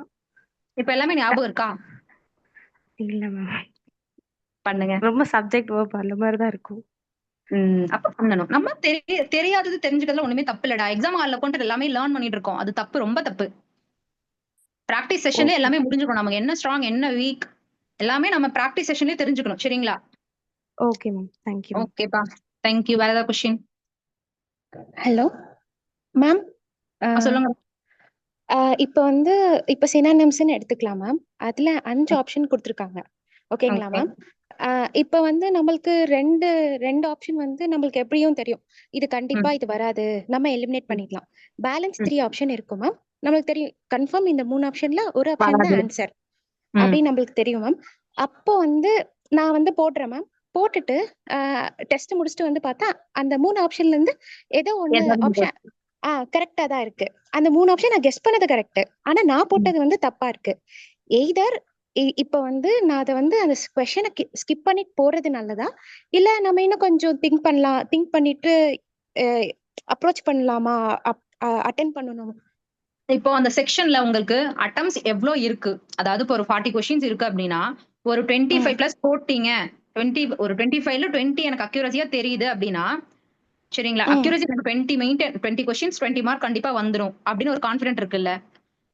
இப்ப எல்லாமே ஞாபகம் இருக்கா? இல்ல மேம். பண்ணுங்க. ரொம்ப சப்ஜெக்ட் வர்க் அந்த மாதிரி தான் இருக்கும். அப்ப பண்ணணும். நம்ம தெரியாதது தெரிஞ்சுக்கிறதுல ஒண்ணுமே தப்பு இல்லடா. எக்ஸாம் ஹால்ல கொண்டு எல்லாமே லேர்ன் பண்ணிட்டு இருக்கோம். அது தப்பு, ரொம்ப தப்பு. பிராக்டிஸ் செஷன்ல எல்லாமே முடிஞ்சுக்கணும். நமக்கு என்ன ஸ்ட்ராங், என்ன வீக் எல்லாமே நம்ம பிராக்டிஸ் செஷன்லயே தெரிஞ்சுக்கணும். சரிங்களா? Okay ma'am. Thank you. ஓகேப்பா, தேங்க் யூ. வேற ஏதாவது क्वेश्चन? Hello ma'am. சொல்லுங்க. இப்போ சினானிம்ஸ்னு எடுத்துக்கலாம் மேம். அதுல 5 ஆப்ஷன் கொடுத்துருக்காங்க. ஓகேங்களா மேம்? இப்போ நம்மளுக்கு ரெண்டு ஆப்ஷன் நம்மளுக்கு எப்படியும் தெரியும், இது கண்டிப்பா இது வராது, நம்ம எலிமினேட் பண்ணிடலாம். பேலன்ஸ் 3 ஆப்ஷன் இருக்கும் மேம். நம்மளுக்கு தெரியும் கன்ஃபார்ம் இந்த 3 ஆப்ஷன்ல ஒரு ஆப்ஷன் தான் ஆன்சர் அப்படின்னு நம்மளுக்கு தெரியும் மேம். அப்போ நான் போடுறேன் மேம். போட்டுட்டு டெஸ்ட் முடிச்சுட்டு பார்த்தா அந்த 3 ஆப்ஷன்ல இருந்து ஏதோ ஒண்ணு ஆப்ஷன் கரெக்டா தான் இருக்கு. அந்த 3 ஆப்ஷன் நான் கெஸ் பண்ணது கரெக்ட், ஆனா நான் போட்டது தப்பா இருக்கு. எய்தர் இப்ப நான் அதை அந்த கொஸ்டினை ஸ்கிப் பண்ணிட்டு போறது நல்லதா, இல்ல நம்ம இன்னும் கொஞ்சம் திங்க் பண்ணிட்டு அப்ரோச் பண்ணலாமா, அட்டென்ட் பண்ணணும்? இப்போ அந்த செக்ஷன்ல உங்களுக்கு அட்டம்ஸ் எவ்வளவு இருக்கு, அதாவது இப்போ ஒரு 40 கொஸ்டின்ஸ் இருக்கு அப்படின்னா ஒரு 25 பிளஸ் போட்டீங்க. 25ல 20 எனக்கு அக்யூரசியா தெரியுது அப்படின்னா, சரிங்களா, அக்யூரசி எனக்கு 20 மெயின்டைன் 20 கொஸ்டின்ஸ் 20 மார்க் கண்டிப்பா வந்துரும் அப்படின்னு ஒரு கான்ஃபிடென்ட் இருக்குல்ல,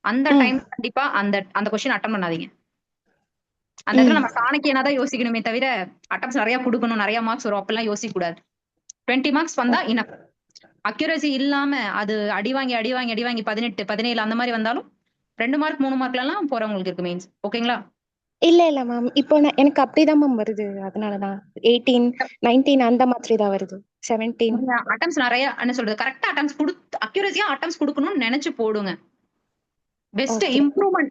அந்த டைம் கண்டிப்பா அந்த கொஸ்டின் அட்டன் பண்ணாதீங்க. அந்த இடத்துல நம்ம சாணக்கியனா தான் யோசிக்கணுமே தவிர அட்டம்ஸ் நிறைய கொடுக்கணும், நிறைய மார்க்ஸ் வரும் அப்பெல்லாம் யோசிக்க கூடாது. 20 மார்க்ஸ் வந்தா இனஃப். அக்யூரசி இல்லாம அது அடி வாங்கி 18 17 அந்த மாதிரி வந்தாலும் 2 மார்க் 3 மார்க்ல எல்லாம் போறவங்களுக்கு இருக்கு மெயின்ஸ். ஓகேங்களா? இல்ல மேம். இப்போ எனக்கு அப்படிதான் மேம் வருது. அதனாலதான் 18 19 அந்த மாதிரி தான் வருது. 17 அட்டம்ஸ் நிறைய என்ன சொல்றது, கரெக்டா அட்டம்ஸ் அக்யூரசியா அட்டம்ஸ் கொடுக்கணும்னு நினைச்சு போடுங்க. பெஸ்ட்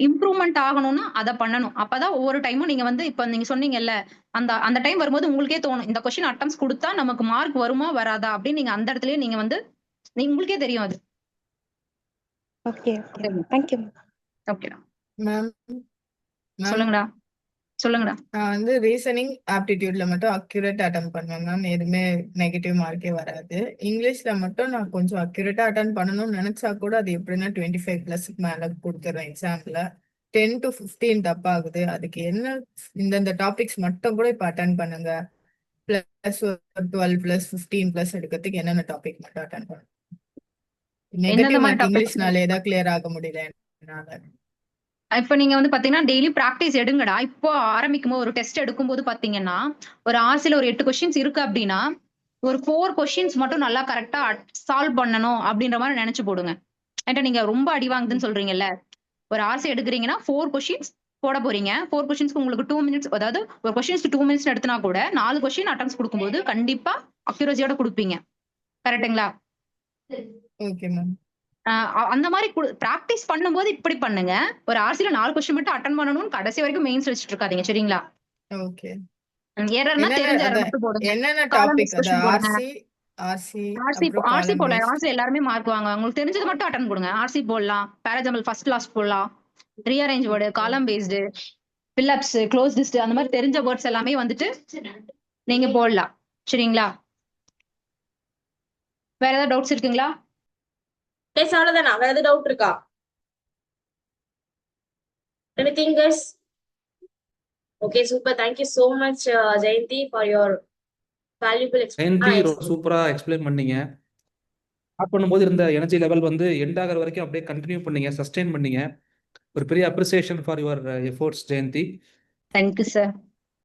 இம்ப்ரூவ்மெண்ட் ஆகணும்னா அதை பண்ணணும். அப்பதான் ஒவ்வொரு டைமும் நீங்க இப்ப நீங்க சொன்னீங்கல்ல, அந்த டைம் வரும்போது உங்களுக்கே தோணும் இந்த கொஸ்டின் அட்டம்ஸ் கொடுத்தா நமக்கு மார்க் வருமா வராதா அப்படின்னு. நீங்க அந்த இடத்துலயே நீங்க உங்களுக்கே தெரியும் அது. Okay thank you. ஓகேடா மேம். சொல்லுங்கடா. நான் ரீசனிங் ஆப்டிடியூட்ல மட்டும் அக்யூரேட் அட்டன் பண்ணுவேன் மேம். எதுவுமே நெகட்டிவ் மார்க்கே வராது. இங்கிலீஷ்ல மட்டும் நான் கொஞ்சம் அக்யூரேட்டா அட்டன் பண்ணணும்னு நினைச்சா கூட அது எப்படின்னா 25 பிளஸ்க்கு மேல கொடுத்துறேன் எக்ஸாம்ல. 10 to 15 தப்பாகுது. அதுக்கு என்ன, இந்த டாபிக்ஸ் மட்டும் கூட இப்ப அட்டன் பண்ணுங்க. பிளஸ் 12 பிளஸ் 15 பிளஸ் எடுக்கிறதுக்கு என்னென்ன டாபிக் மட்டும் அட்டன் பண்ணுங்க. நெகட்டிவ் மார்க் இங்கிலீஷ்னால ஏதாவது கிளியர் ஆக முடியல என்னால. இப்ப நீங்க பாத்தீங்கன்னா டெய்லி பிராக்டிஸ் எடுங்கடா. இப்போ ஆரம்பிக்கும் போது ஒரு டெஸ்ட் எடுக்கும்போது பாத்தீங்கன்னா ஒரு ஆர்சில ஒரு 8 கொஸ்டின்ஸ் இருக்கு அப்படின்னா ஒரு 4 கொஸ்டின்ஸ் மட்டும் நல்லா கரெக்டா சால்வ் பண்ணணும் அப்படின்ற மாதிரி நினைச்சு போடுங்க. ஏன்டா நீங்க ரொம்ப அடி வாங்குதுன்னு சொல்றீங்கல்ல, ஒரு ஆர்சி எடுக்கிறீங்கன்னா 4 கொஸ்டின்ஸ் போட போறீங்க. 4 கொஸ்டின்ஸ்க்கு உங்களுக்கு 2 மினிட்ஸ், அதாவது ஒரு கொஸ்டின்ஸ்க்கு 2 மினிட்ஸ் எடுத்தனா கூட 4 கொஸ்டின் அட்டெம்ப்ட்ஸ் கொடுக்கும்போது கண்டிப்பா அக்யூரசியோட கொடுப்பீங்க. கரெக்ட்டுங்களா? Okay ma'am. அந்த மாதிரி பிராக்டிஸ் பண்ணும்போது இப்படி பண்ணுங்க. ஒரு ஆர்சில 4 கொஸ்டின் மட்டும் அட்டன் பண்ணணும்னு கடைசி வரைக்கும் மெயின்ஸ் வச்சிட்டு இருக்காதீங்க. சரிங்களா? ஓகே. எரர்னா தெரிஞ்ச எரர் மட்டும் போடுங்க. என்னென்ன டாபிக் அது? ஆர்சி போடலாம். ஆர்சி எல்லாருமே மார்க் வாங்க. உங்களுக்கு தெரிஞ்சது மட்டும் அட்டன் கொடுங்க. ஆர்சி போடலாம், பேராஜம்பிள் ஃபர்ஸ்ட் லாஸ்ட் போடலாம், ரீஅரேஞ்ச் வேர்டு, காலம் பேஸ்டு, ஃபில்லப்ஸ், க்ளோஸ் லிஸ்ட், அந்த மாதிரி தெரிஞ்ச வேர்ட்ஸ் எல்லாமே நீங்க போடலாம். சரிங்களா? வேற ஏதாவது டவுட்ஸ் இருக்குங்களா? Guys, அவ்வளவுதானா? வேற ஏதாவது டவுட் இருக்கா? Anything, guys? Okay, super. Thank you so much, Jayanti, for your valuable Jayanti experience. சூப்பரா எக்ஸ்பிளைன் பண்ணீங்க. ஸ்டார்ட் பண்ணும்போது இருந்த எனர்ஜி லெவல் வந்து எண்ட் ஆகிற வரைக்கும் அப்படியே கண்டினியூ பண்ணீங்க, சஸ்டெயின் பண்ணீங்க. ஒரு பெரிய appreciation for your efforts Jayanti. Thank you sir.